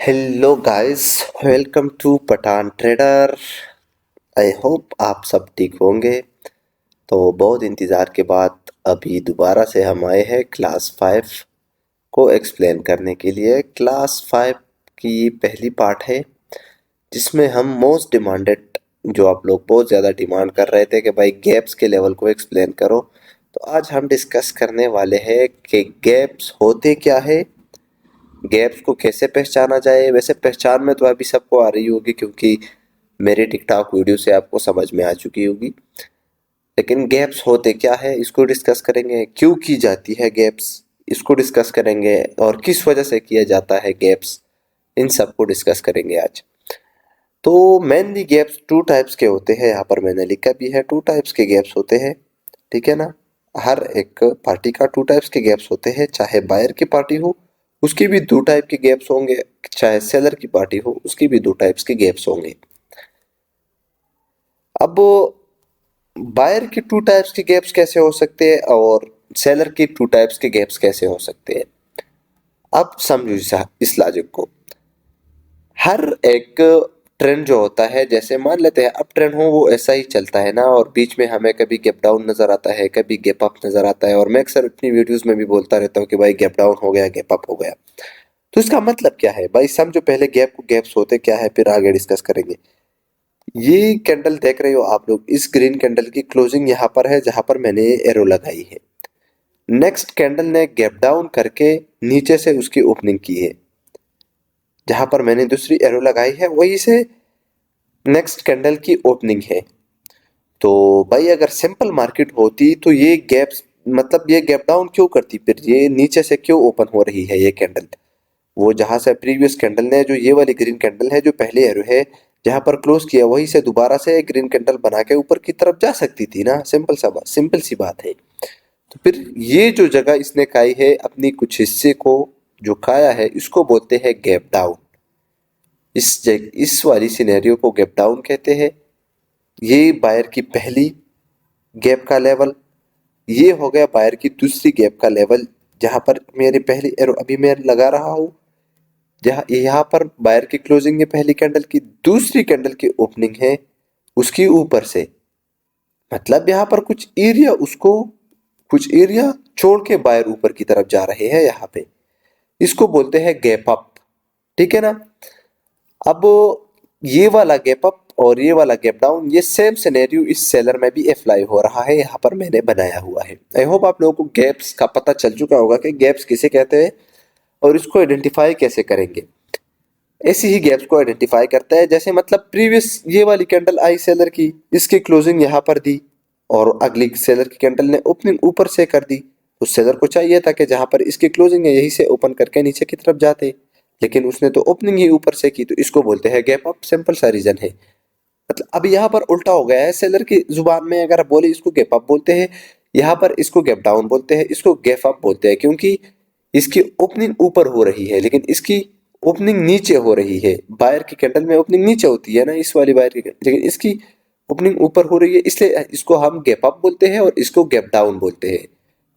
Hello guys, welcome to Pathan trader. I hope आप सब ठीक होंगे। तो बहुत इंतज़ार के बाद अभी दोबारा से हम आए हैं क्लास 5 को एक्सप्लेन करने के लिए। क्लास 5 की पहली पार्ट है जिसमें हम मोस्ट डिमांडेड, जो आप लोग बहुत ज़्यादा डिमांड कर रहे थे कि भाई गैप्स के लेवल को एक्सप्लेन करो, तो आज हम डिस्कस करने वाले हैं कि गैप्स होते क्या है, गैप्स को कैसे पहचाना जाए। वैसे पहचान में तो अभी सबको आ रही होगी क्योंकि मेरे टिकटॉक वीडियो से आपको समझ में आ चुकी होगी, लेकिन गैप्स होते क्या है इसको डिस्कस करेंगे। क्यों की जाती है गैप्स इसको डिस्कस करेंगे, और किस वजह से किया जाता है गैप्स, इन सब को डिस्कस करेंगे आज। तो मेनली गैप्स टू टाइप्स के होते हैं, यहाँ पर मैंने लिखा भी है, टू टाइप्स के गैप्स होते हैं, ठीक है ना। हर एक पार्टी का टू टाइप्स के गैप्स होते हैं, चाहे बायर की पार्टी हो उसकी भी दो टाइप के गैप्स होंगे, चाहे सेलर की पार्टी हो उसकी भी दो टाइप्स के गैप्स होंगे। अब बायर की टू टाइप्स के गैप्स कैसे हो सकते हैं और सेलर की टू टाइप्स के गैप्स कैसे हो सकते हैं, अब समझो इस लॉजिक को। हर एक ट्रेंड जो होता है, जैसे मान लेते हैं अप ट्रेंड हो, वो ऐसा ही चलता है ना, और बीच में हमें कभी गैप डाउन नजर आता है, कभी गैप अप नजर आता है, और मैं अक्सर अपनी वीडियोस में भी बोलता रहता हूँ कि भाई गैप डाउन हो गया, गैप अप हो गया। तो इसका मतलब क्या है भाई, समझो पहले गैप को, गैप्स होते क्या है, फिर आगे डिस्कस करेंगे। ये कैंडल देख रहे हो आप लोग, इस ग्रीन कैंडल की क्लोजिंग यहाँ पर है जहां पर मैंने एरो लगाई है। नेक्स्ट कैंडल ने गैप डाउन करके नीचे से उसकी ओपनिंग की है, जहां पर मैंने दूसरी एरो लगाई है वहीं से नेक्स्ट कैंडल की ओपनिंग है। तो भाई अगर सिंपल मार्केट होती तो ये गैप्स, मतलब ये गैप डाउन क्यों करती, फिर ये नीचे से क्यों ओपन हो रही है ये कैंडल। वो जहां से प्रीवियस कैंडल ने, जो ये वाली ग्रीन कैंडल है जो पहले एरो है जहां पर क्लोज किया, वहीं से दोबारा से ग्रीन कैंडल बना के ऊपर की तरफ जा सकती थी ना। सिंपल सी बात है। तो फिर ये जो जगह इसने खाई है अपनी कुछ हिस्से को, जो खाया है, इसको बोलते हैं गैप डाउन। इस वाली सिनेरियो को गैप डाउन कहते हैं। ये बायर की पहली गैप का लेवल, ये हो गया बायर की दूसरी गैप का लेवल, जहां पर मेरी पहली एरो अभी मैं लगा रहा हूं, जहां यहाँ पर बायर की क्लोजिंग है पहली कैंडल की, दूसरी कैंडल की ओपनिंग है उसकी ऊपर से। मतलब यहाँ पर कुछ एरिया छोड़ के बायर ऊपर की तरफ जा रहे हैं यहाँ पे, इसको बोलते हैं गैप अप, ठीक है ना। अब ये वाला गैप अप और ये वाला गैप डाउन, ये सेम सिनेरियो इस सेलर में भी अप्लाई हो रहा है, यहाँ पर मैंने बनाया हुआ है। आई होप आप लोगों को गैप्स का पता चल चुका होगा कि गैप्स किसे कहते हैं और इसको आइडेंटिफाई कैसे करेंगे। ऐसी ही गैप्स को आइडेंटिफाई करता है, जैसे मतलब प्रीवियस ये वाली कैंडल आई सेलर की, इसकी क्लोजिंग यहाँ पर दी, और अगली सेलर की कैंडल ने ओपनिंग ऊपर से कर दी। तो सेलर को चाहिए था कि जहां पर इसकी क्लोजिंग है यहीं से ओपन करके नीचे की तरफ जाते, लेकिन उसने तो ओपनिंग ही ऊपर से की, तो इसको बोलते हैं गैप अप। सिंपल सा रीजन है। मतलब अब यहाँ पर उल्टा हो गया है, सेलर की जुबान में अगर बोले इसको गैप अप बोलते हैं, यहाँ पर इसको गैप डाउन बोलते हैं, इसको गैप अप बोलते हैं, क्योंकि इसकी ओपनिंग ऊपर हो रही है लेकिन इसकी ओपनिंग नीचे हो रही है। बायर की कैंडल में ओपनिंग नीचे होती है ना, इस वाली बायर की, लेकिन इसकी ओपनिंग ऊपर हो रही है, इसलिए इसको हम गैप अप बोलते हैं और इसको गैप डाउन बोलते हैं,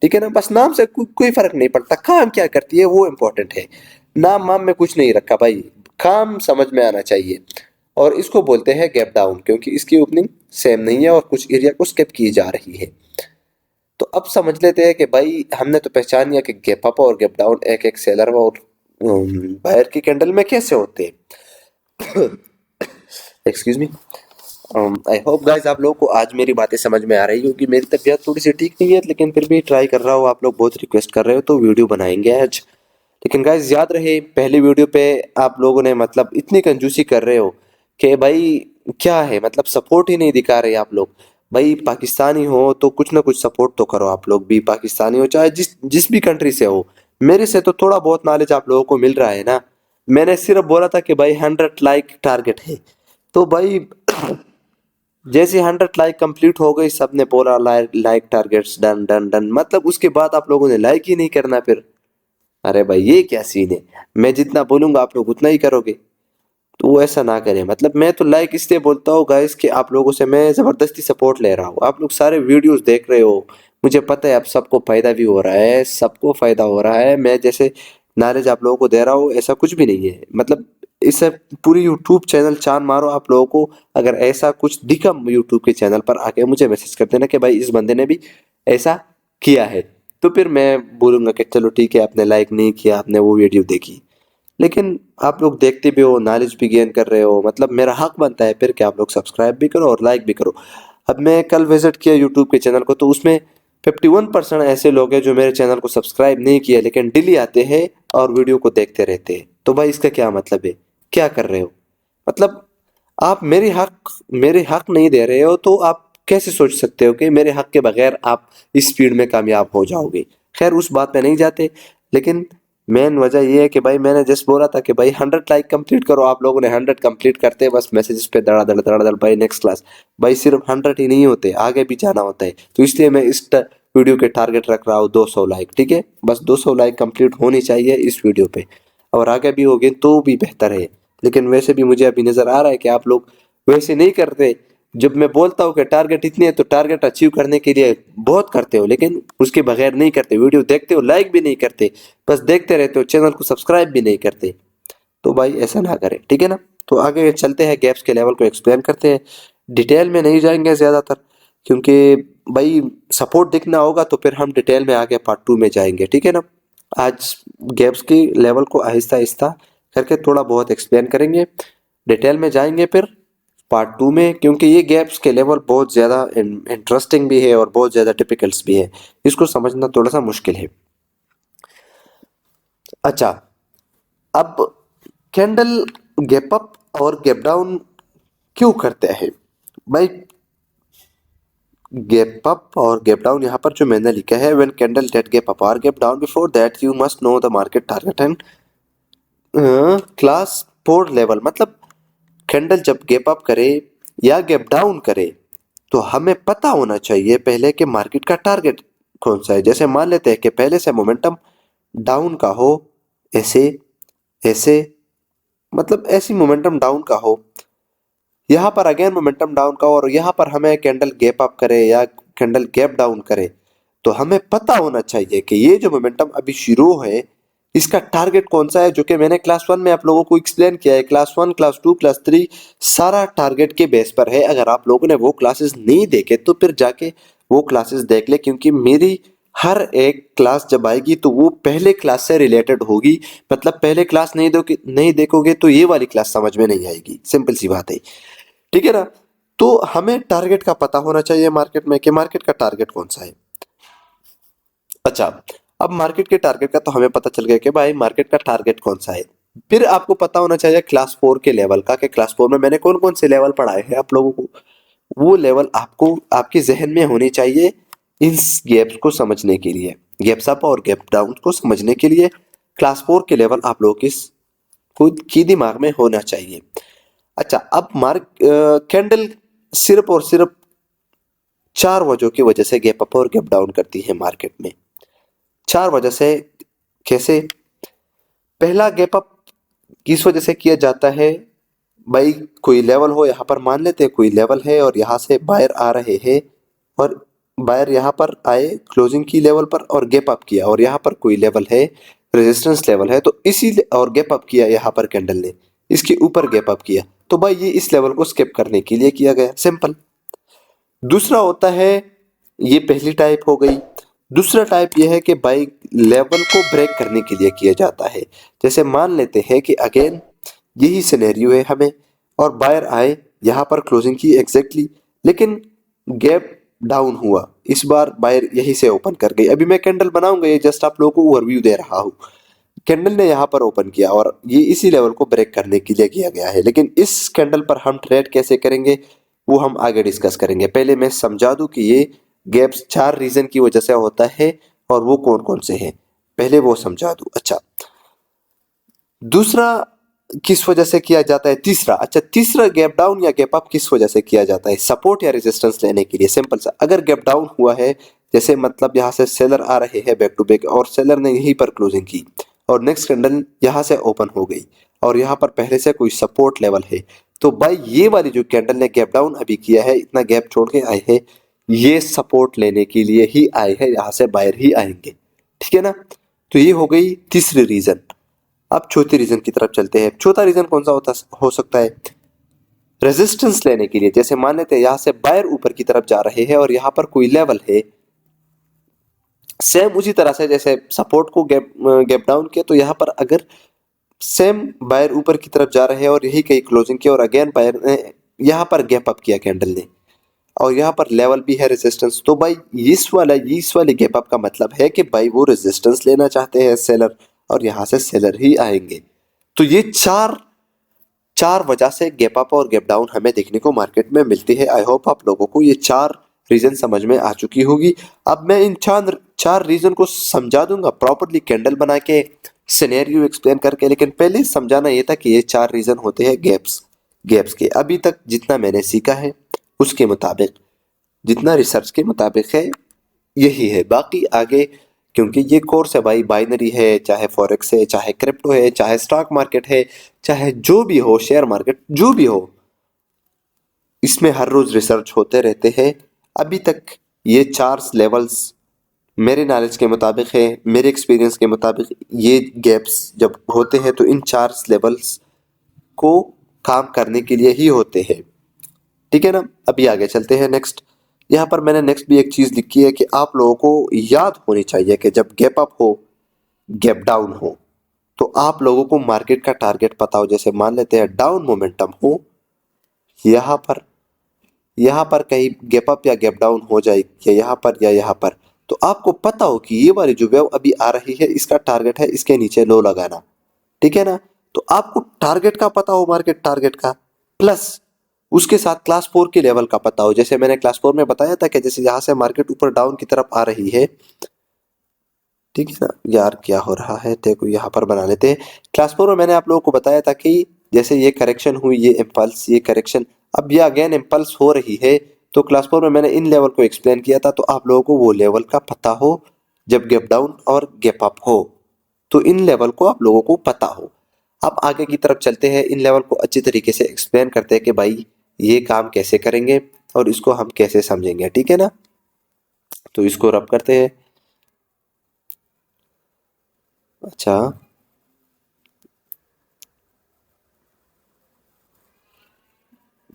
ठीक है ना। बस नाम से कोई फर्क नहीं पड़ता, काम क्या करती है वो इंपॉर्टेंट है। नाम वाम में कुछ नहीं रखा भाई, काम समझ में आना चाहिए। और इसको बोलते हैं गैप डाउन क्योंकि इसकी ओपनिंग सेम नहीं है और कुछ एरिया को स्किप की जा रही है। तो अब समझ लेते हैं कि भाई हमने तो पहचान लिया कि गैप अप और गैप डाउन एक एक सेलर और बायर की कैंडल में कैसे होते हैं। Excuse me. I hope guys आप लोगों को आज मेरी बातें समझ में आ रही होगी। मेरी तबीयत थोड़ी सी ठीक नहीं है, लेकिन फिर भी ट्राई कर रहा हूँ, आप लोग बहुत रिक्वेस्ट कर रहे हो तो वीडियो बनाएंगे आज। लेकिन गाइस याद रहे, पहली वीडियो पे आप लोगों ने मतलब इतनी कंजूसी कर रहे हो कि भाई क्या है, मतलब सपोर्ट ही नहीं दिखा रहे आप लोग। भाई पाकिस्तानी हो तो कुछ ना कुछ सपोर्ट तो करो, आप लोग भी पाकिस्तानी हो चाहे जिस जिस भी कंट्री से हो। मेरे से तो थोड़ा बहुत नॉलेज आप लोगों को मिल रहा है ना। मैंने सिर्फ बोला था कि भाई 100 लाइक टारगेट है, तो भाई जैसे 100 लाइक कंप्लीट हो गई, सबने बोला like like targets done done done, मतलब उसके बाद आप लोगों ने लाइक ही नहीं करना फिर। अरे भाई ये क्या सीन है, मैं जितना बोलूंगा आप लोग उतना ही करोगे, तो वो ऐसा ना करें। मतलब मैं तो लाइक इसलिए बोलता हूँ गाइस कि आप लोगों से मैं जबरदस्ती सपोर्ट ले रहा हूँ, आप लोग सारे वीडियोस देख रहे हो, मुझे पता है अब सबको फायदा भी हो रहा है, सबको फायदा हो रहा है। मैं जैसे नॉलेज आप लोगों को दे रहा हूँ ऐसा कुछ भी नहीं है, मतलब इसे पूरी यूट्यूब चैनल चांद मारो आप लोगों को, अगर ऐसा कुछ दिखा यूट्यूब के चैनल पर आके मुझे मैसेज कर देना कि भाई इस बंदे ने भी ऐसा किया है, तो फिर मैं बोलूंगा कि चलो ठीक है, आपने लाइक नहीं किया, आपने वो वीडियो देखी, लेकिन आप लोग देखते भी हो, नॉलेज भी गेन कर रहे हो, मतलब मेरा हक बनता है फिर कि आप लोग सब्सक्राइब भी करो और लाइक भी करो। अब मैं कल विजिट किया यूट्यूब के चैनल को, तो उसमें 51% ऐसे लोग हैं जो मेरे चैनल को सब्सक्राइब नहीं किया लेकिन डेली आते हैं और वीडियो को देखते रहते हैं। तो भाई इसका क्या मतलब है, क्या कर रहे हो? मतलब आप मेरे हक नहीं दे रहे हो, तो आप कैसे सोच सकते हो कि मेरे हक के बगैर आप इस स्पीड में कामयाब हो जाओगे? खैर उस बात पे नहीं जाते, लेकिन मेन वजह ये है कि भाई मैंने जस्ट बोला था कि भाई 100 लाइक कंप्लीट करो, आप लोगों ने 100 कंप्लीट करते बस मैसेजेस पे धड़ाधड़ भाई नेक्स्ट क्लास। भाई सिर्फ 100 ही नहीं होते, आगे भी जाना होता है, तो इसलिए मैं इस वीडियो के टारगेट रख रहा हूँ 200 लाइक। ठीक है, बस 200 लाइक कंप्लीट होनी चाहिए इस वीडियो पे, और आगे भी होगी तो भी बेहतर है। लेकिन वैसे भी मुझे अभी नजर आ रहा है कि आप लोग वैसे नहीं करते। जब मैं बोलता हूँ कि टारगेट इतने है, तो टारगेट अचीव करने के लिए बहुत करते हो, लेकिन उसके बगैर नहीं करते, वीडियो देखते हो लाइक भी नहीं करते, बस देखते रहते हो, चैनल को सब्सक्राइब भी नहीं करते। तो भाई ऐसा ना करें, ठीक है ना? तो आगे चलते हैं, गैप्स के लेवल को एक्सप्लेन करते हैं। डिटेल में नहीं जाएंगे ज़्यादातर, क्योंकि भाई सपोर्ट दिखना होगा तो फिर हम डिटेल में आगे पार्ट 2 में जाएंगे, ठीक है ना? आज गैप्स की लेवल को आहिस्ता आहिस्ता करके थोड़ा बहुत एक्सप्लेन करेंगे, डिटेल में जाएंगे फिर पार्ट 2 में, क्योंकि ये गैप्स के लेवल बहुत ज़्यादा इंटरेस्टिंग भी है और बहुत ज़्यादा टिपिकल्स भी है, इसको समझना थोड़ा सा मुश्किल है। अच्छा, अब कैंडल गैप अप और गैप डाउन क्यों करते हैं भाई? गैप अप और गैप डाउन यहाँ पर जो मैंने लिखा है, when candle did gap up और gap down before that you must know the market target and class 4 level. मतलब कैंडल जब गैप अप करे या गैप डाउन करे, तो हमें पता होना चाहिए पहले कि मार्केट का टारगेट कौन सा है। जैसे मान लेते हैं कि पहले से मोमेंटम डाउन का हो, ऐसे ऐसे, मतलब ऐसी मोमेंटम डाउन का हो, यहाँ पर अगेन मोमेंटम डाउन का, और यहाँ पर हमें कैंडल गैप अप करे या कैंडल गैप डाउन करे, तो हमें पता होना चाहिए कि ये जो मोमेंटम अभी शुरू है इसका टारगेट कौन सा है, जो कि मैंने क्लास 1 में आप लोगों को एक्सप्लेन किया है। क्लास 1, क्लास 2, क्लास 3 सारा टारगेट के बेस पर है। अगर आप लोगों ने वो क्लासेस नहीं देखे तो फिर जाके वो क्लासेस देख ले, क्योंकि मेरी हर एक क्लास जब आएगी तो वो पहले क्लास से रिलेटेड होगी। मतलब पहले क्लास नहीं देखोगे तो ये वाली क्लास समझ में नहीं आएगी, सिंपल सी बात है, ठीक है ना? तो हमें टारगेट का पता होना चाहिए मार्केट में कि मार्केट का टारगेट कौन सा है। अच्छा, अब मार्केट के टारगेट का तो हमें पता चल गया कि भाई मार्केट का टारगेट कौन सा है। फिर आपको पता होना चाहिए क्लास 4 के लेवल का, कि क्लास 4 में मैंने कौन कौन से लेवल पढ़ाए हैं आप लोगों को। वो लेवल आपको आपके जहन में होने चाहिए इस गैप्स को समझने के लिए, गैप्स अप और गैप डाउन को समझने के लिए क्लास 4 के लेवल आप लोगों की खुद की दिमाग में होना चाहिए। अच्छा, अब कैंडल सिर्फ और सिर्फ 4 वजहों की वजह से गैप अप और गैप डाउन करती है मार्केट में। 4 वजह से। कैसे? पहला गैप अप किस वजह से किया जाता है भाई? कोई लेवल हो, यहाँ पर मान लेते हैं कोई लेवल है और यहाँ से बायर आ रहे हैं, और बायर यहाँ पर आए क्लोजिंग की लेवल पर और गैप अप किया, और यहाँ पर कोई लेवल है, रेजिस्टेंस लेवल है, तो इसी और गैप अप किया, यहाँ पर कैंडल ने इसके ऊपर गैप अप किया, तो भाई ये इस लेवल को स्किप करने के लिए किया गया, सिंपल। दूसरा होता है, ये पहली टाइप हो गई। दूसरा टाइप ये है कि भाई लेवल को ब्रेक करने के लिए किया जाता है। जैसे मान लेते हैं कि अगेन यही सिनेरियो है हमें, और बायर आए यहाँ पर क्लोजिंग की एग्जैक्टली, लेकिन गैप डाउन हुआ, इस बार बायर यहीं से ओपन कर गई। अभी मैं कैंडल बनाऊंगा, ये जस्ट आप लोगों को ओवरव्यू दे रहा हूँ। कैंडल ने यहाँ पर ओपन किया और ये इसी लेवल को ब्रेक करने के लिए किया गया है, लेकिन इस कैंडल पर हम ट्रेड कैसे करेंगे वो हम आगे डिस्कस करेंगे। पहले मैं समझा दूं कि ये गैप्स 4 रीजन की वजह से होता है और वो कौन कौन से हैं, पहले वो समझा दूं। अच्छा, दूसरा किस वजह से किया जाता है? तीसरा गैप डाउन या गैप अप किस वजह से किया जाता है? सपोर्ट या रेजिस्टेंस लेने के लिए, सिंपल सा। अगर गैप डाउन हुआ है, जैसे मतलब यहाँ से सेलर आ रहे हैं बैक टू बैक, और सेलर ने यहीं पर क्लोजिंग की और नेक्स्ट कैंडल यहाँ से ओपन हो गई, और यहाँ पर पहले से कोई सपोर्ट लेवल है, तो भाई ये वाली जो कैंडल ने गैप डाउन अभी किया है, इतना गैप छोड़ के आए हैं, ये सपोर्ट लेने के लिए ही आए हैं, यहाँ से बायर ही आएंगे, ठीक है ना? तो ये हो गई तीसरी रीजन। अब चौथी रीजन की तरफ चलते हैं। चौथा रीजन कौन सा हो सकता है? रेजिस्टेंस लेने के लिए। जैसे मान लेते हैं यहाँ से बायर ऊपर की तरफ जा रहे हैं और यहाँ पर कोई लेवल है, सेम उसी तरह से जैसे सपोर्ट को गैप डाउन किया, तो यहाँ पर अगर सेम बायर ऊपर की तरफ जा रहे हैं और यही कहीं क्लोजिंग किया और अगेन बायर ने यहाँ पर गैप अप किया कैंडल ने, और यहाँ पर लेवल भी है रेजिस्टेंस, तो भाई इस वाले गैप अप का मतलब है कि भाई वो रेजिस्टेंस लेना चाहते हैं सेलर, और यहाँ से सेलर ही आएंगे। तो ये चार वजह से गैप अप और गैप डाउन हमें देखने को मार्केट में मिलती है। आई होप आप लोगों को ये चार रीजन समझ में आ चुकी होगी। अब मैं इन चार रीजन को समझा दूंगा प्रॉपर्ली, कैंडल बना के, सिनेरियो एक्सप्लेन करके, लेकिन पहले समझाना ये था कि ये चार रीजन होते हैं गैप्स के। अभी तक जितना मैंने सीखा है उसके मुताबिक, जितना रिसर्च के मुताबिक है, यही है। बाकी आगे, क्योंकि ये कोर्स है भाई, बाइनरी है, चाहे फॉरेक्स है, चाहे क्रिप्टो है, चाहे स्टॉक मार्केट है, चाहे जो भी हो, शेयर मार्केट जो भी हो, इसमें हर रोज रिसर्च होते रहते हैं। अभी तक ये चार लेवल्स मेरे नॉलेज के मुताबिक है, मेरे एक्सपीरियंस के मुताबिक ये गैप्स जब होते हैं तो इन चार लेवल्स को काम करने के लिए ही होते हैं। ठीक है ना? अभी आगे चलते हैं नेक्स्ट। यहाँ पर मैंने नेक्स्ट भी एक चीज लिखी है कि आप लोगों को याद होनी चाहिए कि जब गैप अप हो, गैप डाउन हो, तो आप लोगों को मार्केट का टारगेट पता हो। जैसे मान लेते हैं डाउन मोमेंटम हो, यहाँ पर कहीं गैप अप या गैप डाउन हो जाए, या यहाँ पर, तो आपको पता हो कि ये वाली जो वेव अभी आ रही है इसका टारगेट है इसके नीचे लो लगाना। ठीक है ना? तो आपको टारगेट का पता हो, मार्केट टारगेट का, प्लस उसके साथ क्लास 4 के लेवल का पता हो। जैसे मैंने क्लास 4 में बताया था कि जैसे यहाँ से मार्केट ऊपर डाउन की तरफ आ रही है, ठीक है ना यार, क्या हो रहा है, देखो यहाँ पर बना लेते हैं। क्लास 4 में मैंने आप लोगों को बताया था कि जैसे ये करेक्शन हुई, ये इम्पल्स, ये करेक्शन, अब ये अगेन इम्पल्स हो रही है, तो क्लास 4 में मैंने इन लेवल को एक्सप्लेन किया था, तो आप लोगों को वो लेवल का पता हो जब गैप डाउन और गैप अप हो, तो इन लेवल को आप लोगों को पता हो। अब आगे की तरफ चलते हैं, इन लेवल को अच्छी तरीके से एक्सप्लेन करते हैं कि भाई ये काम कैसे करेंगे और इसको हम कैसे समझेंगे। ठीक है ना? तो इसको रब करते हैं। अच्छा,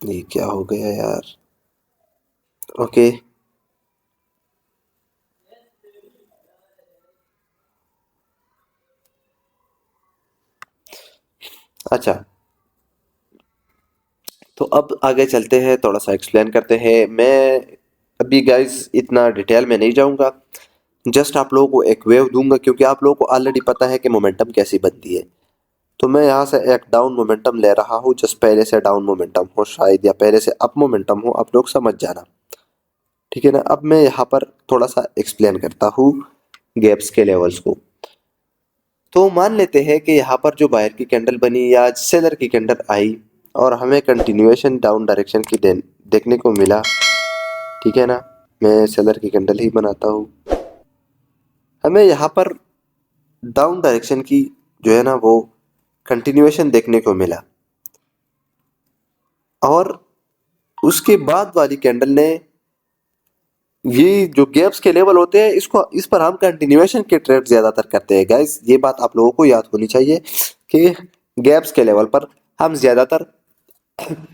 ये क्या हो गया यार? ओके, अच्छा, तो अब आगे चलते हैं, थोड़ा सा एक्सप्लेन करते हैं। मैं अभी गाइस इतना डिटेल में नहीं जाऊंगा, जस्ट आप लोगों को एक वेव दूंगा, क्योंकि आप लोगों को ऑलरेडी पता है कि मोमेंटम कैसी बनती है। तो मैं यहाँ से एक डाउन मोमेंटम ले रहा हूँ, जस्ट पहले से डाउन मोमेंटम हो शायद, या पहले से अप मोमेंटम हो, आप लोग समझ जाना। ठीक है ना? अब मैं यहाँ पर थोड़ा सा एक्सप्लेन करता हूँ गैप्स के लेवल्स को। तो मान लेते हैं कि यहाँ पर जो बायर की कैंडल बनी या सेलर की कैंडल आई और हमें कंटिन्यूएशन डाउन डायरेक्शन की देखने को मिला। ठीक है ना? मैं सेलर की कैंडल ही बनाता हूँ। हमें यहाँ पर डाउन डायरेक्शन की जो है ना वो कंटिन्यूएशन देखने को मिला, और उसके बाद वाली कैंडल ने, ये जो गैप्स के लेवल होते हैं इस पर हम कंटिन्यूएशन के ट्रेड ज्यादातर करते हैं गाइस। ये बात आप लोगों को याद होनी चाहिए कि गैप्स के लेवल पर हम ज्यादातर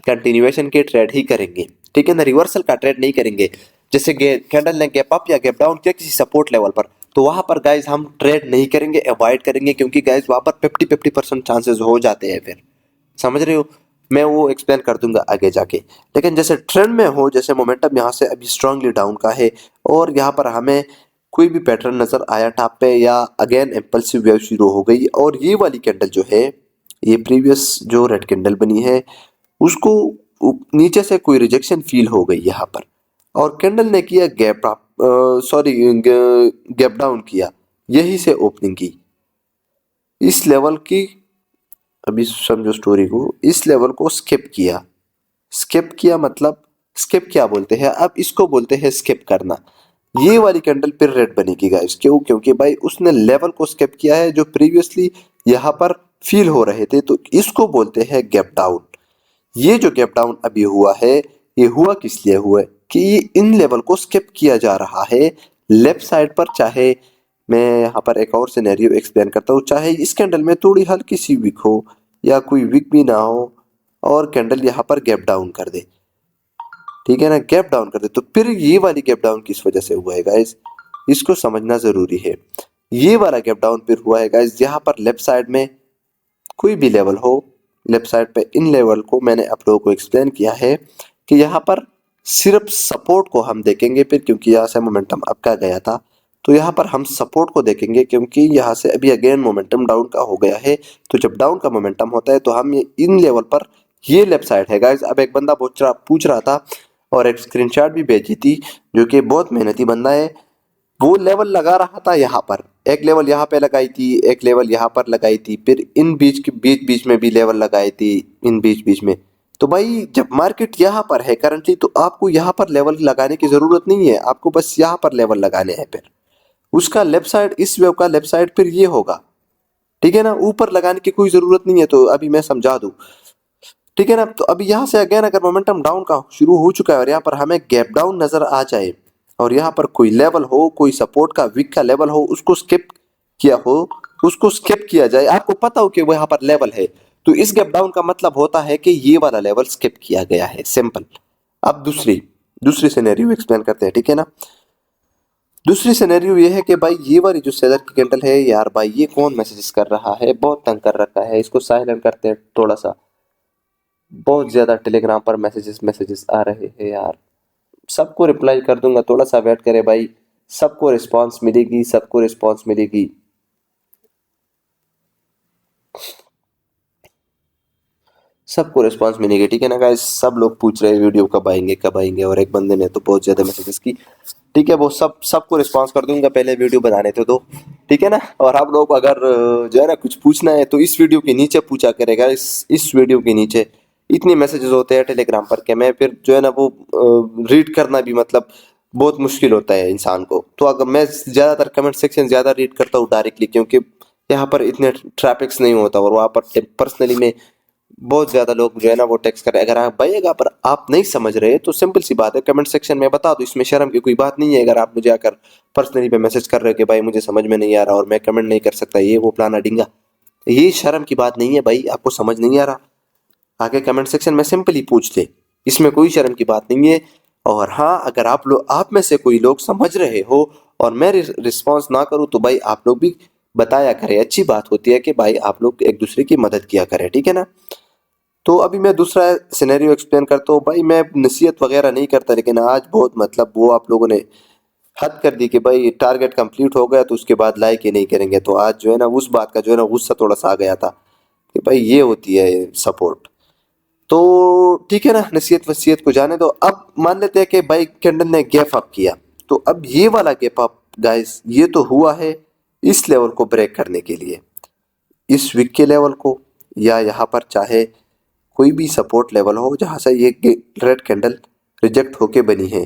कंटिन्यूएशन के ट्रेड ही करेंगे। ठीक है ना? रिवर्सल का ट्रेड नहीं करेंगे। जैसे कैंडल ने गैप अप या गैप डाउन किया किसी सपोर्ट लेवल पर, तो वहां पर गाइस हम ट्रेड नहीं करेंगे, अवॉइड करेंगे, क्योंकि गाइस वहां पर 50% चांसेस हो जाते हैं। फिर समझ रहे हो? मैं वो एक्सप्लेन कर दूंगा आगे जाके। लेकिन जैसे ट्रेंड में हो, जैसे मोमेंटम यहाँ से अभी स्ट्रांगली डाउन का है और यहाँ पर हमें कोई भी पैटर्न नजर आया टॉप पे, या अगेन इम्पल्सिव वेव शुरू हो गई, और ये वाली कैंडल जो है, ये प्रीवियस जो रेड कैंडल बनी है उसको नीचे से कोई रिजेक्शन फील हो गई यहाँ पर, और कैंडल ने किया gap up, sorry gap down किया, यही से ओपनिंग की इस लेवल की। अभी समझो स्टोरी को, इस लेवल को स्किप किया मतलब स्किप क्या बोलते हैं, अब इसको बोलते हैं स्किप करना। ये वाली कैंडल फिर रेड बनेगी गाइस, क्यों? क्योंकि भाई उसने लेवल को स्किप किया है जो प्रीवियसली यहाँ पर फील हो रहे थे, तो इसको बोलते हैं गैप डाउन। ये जो गैप डाउन अभी हुआ है, ये हुआ किस लिए हुआ है कि ये इन लेवल को स्किप किया जा रहा है लेफ्ट साइड पर, चाहे मैं यहाँ पर एक और सिनेरियो एक्सप्लेन करता हूँ। चाहे इस कैंडल में थोड़ी हल्की सी विक हो या कोई विक भी ना हो और कैंडल यहाँ पर गैप डाउन कर दे, ठीक है ना, गैप डाउन कर दे, तो फिर ये वाली गैप डाउन किस वजह से हुआ है गाइस, इसको समझना जरूरी है। ये वाला गैप डाउन फिर हुआ है गाइस यहाँ पर लेफ्ट साइड में कोई भी लेवल हो, लेफ्ट साइड पे इन लेवल को मैंने आप लोगों को एक्सप्लेन किया है कि यहाँ पर सिर्फ सपोर्ट को हम देखेंगे फिर, क्योंकि यहाँ से मोमेंटम अप का गया था, तो यहाँ पर हम सपोर्ट को देखेंगे क्योंकि यहाँ से अभी अगेन मोमेंटम डाउन का हो गया है। तो जब डाउन का मोमेंटम होता है तो हम ये इन लेवल पर, ये लेफ्ट साइड है गाइस। अब एक बंदा पूछ रहा था और एक स्क्रीनशॉट भी भेजी थी, जो कि बहुत मेहनती बंदा है, वो लेवल लगा रहा था यहाँ पर, एक लेवल यहाँ पे लगाई थी, एक लेवल यहाँ पर लगाई थी, फिर इन बीच के बीच में भी लेवल लगाई थी, इन बीच में। तो भाई जब मार्केट यहाँ पर है करंटली, तो आपको यहाँ पर लेवल लगाने की जरूरत नहीं है, आपको बस यहाँ पर लेवल लगाने हैं। फिर उसका लेफ्ट साइड, इस वेव का लेफ्ट साइड फिर ये होगा, ठीक है ना, ऊपर लगाने की कोई जरूरत नहीं है। तो अभी मैं समझा दूं, ठीक है ना। तो अभी यहाँ से अगेन अगर मोमेंटम डाउन का शुरू हो चुका है और यहाँ पर हमें गैप डाउन नजर आ जाए और यहाँ पर कोई लेवल हो, कोई सपोर्ट का विक का लेवल हो, उसको स्किप किया हो, उसको स्किप किया जाए, आपको पता हो कि वो यहाँ पर लेवल है, तो इस गैप डाउन का मतलब होता है कि ये वाला लेवल स्किप किया गया है, सिंपल। अब दूसरी सिनेरियो एक्सप्लेन करते हैं, ठीक है ना। दूसरी सिनेरियो ये है कि भाई ये वाली जो सेलर की कैंडल है, यार भाई ये कौन मैसेजेस कर रहा है, बहुत तंग कर रखा है, इसको साइलेंट करते हैं थोड़ा सा, बहुत ज्यादा टेलीग्राम पर मैसेजेस आ रहे हैं यार। सबको रिप्लाई कर दूंगा, थोड़ा सा वेट करे भाई, सबको रिस्पांस मिलेगी, सबको रिस्पांस मिलेगी। सबको रिस्पांस मिलेगी, ठीक है ना गाइस। सब लोग पूछ रहे हैं वीडियो कब आएंगे, और एक बंदे ने तो बहुत ज्यादा मैसेजेस की, ठीक है, वो सबको रिस्पांस कर दूंगा, पहले वीडियो बनाने तो दो, ठीक है ना। और आप लोग अगर जो है ना कुछ पूछना है तो इस वीडियो के नीचे पूछा करेगा, इस वीडियो के नीचे इतने मैसेजेस होते हैं टेलीग्राम पर के मैं फिर जो है ना वो रीड करना भी मतलब बहुत मुश्किल होता है इंसान को। तो अगर मैं ज्यादातर कमेंट सेक्शन ज्यादा रीड करता हूँ डायरेक्टली, क्योंकि यहाँ पर इतने ट्रैफिक्स नहीं होता, और वहाँ पर पर्सनली में बहुत ज्यादा लोग जो है ना वो टेक्स्ट कर रहे हैं। अगर आप भाई अगर आप नहीं समझ रहे तो सिंपल सी बात है, कमेंट सेक्शन में बता दो, इसमें शर्म की कोई बात नहीं है। अगर आप मुझे आकर पर्सनली पे मैसेज कर रहे हो कि भाई मुझे समझ में नहीं आ रहा और मैं कमेंट नहीं कर सकता, ये वो प्लान डिंगा, ये शर्म की बात नहीं है भाई, आपको समझ नहीं आ रहा आगे कमेंट सेक्शन में सिंपली पूछ ले, इसमें कोई शर्म की बात नहीं है। और हाँ, अगर आप में से कोई लोग समझ रहे हो और मैं रिस्पॉन्स ना करूँ तो भाई आप लोग भी बताया करें, अच्छी बात होती है कि भाई आप लोग एक दूसरे की मदद किया करें, ठीक है ना। तो अभी मैं दूसरा सिनेरियो एक्सप्लेन करता हूँ। भाई मैं नसीहत वगैरह नहीं करता, लेकिन आज बहुत मतलब वो आप लोगों ने हद कर दी कि भाई टारगेट कंप्लीट हो गया तो उसके बाद लाइक ही नहीं करेंगे। तो आज जो है ना उस बात का जो है ना गुस्सा थोड़ा सा आ गया था कि भाई ये होती है सपोर्ट। तो ठीक है ना, नसीहत वसीयत को जाने दो। अब मान लेते हैं कि भाई कैंडल ने गैप अप किया, तो अब ये वाला गैप अप गाइस ये तो हुआ है इस लेवल को ब्रेक करने के लिए, इस वीक के लेवल को, या यहाँ पर चाहे कोई भी सपोर्ट लेवल हो जहाँ से ये रेड कैंडल रिजेक्ट होके बनी है।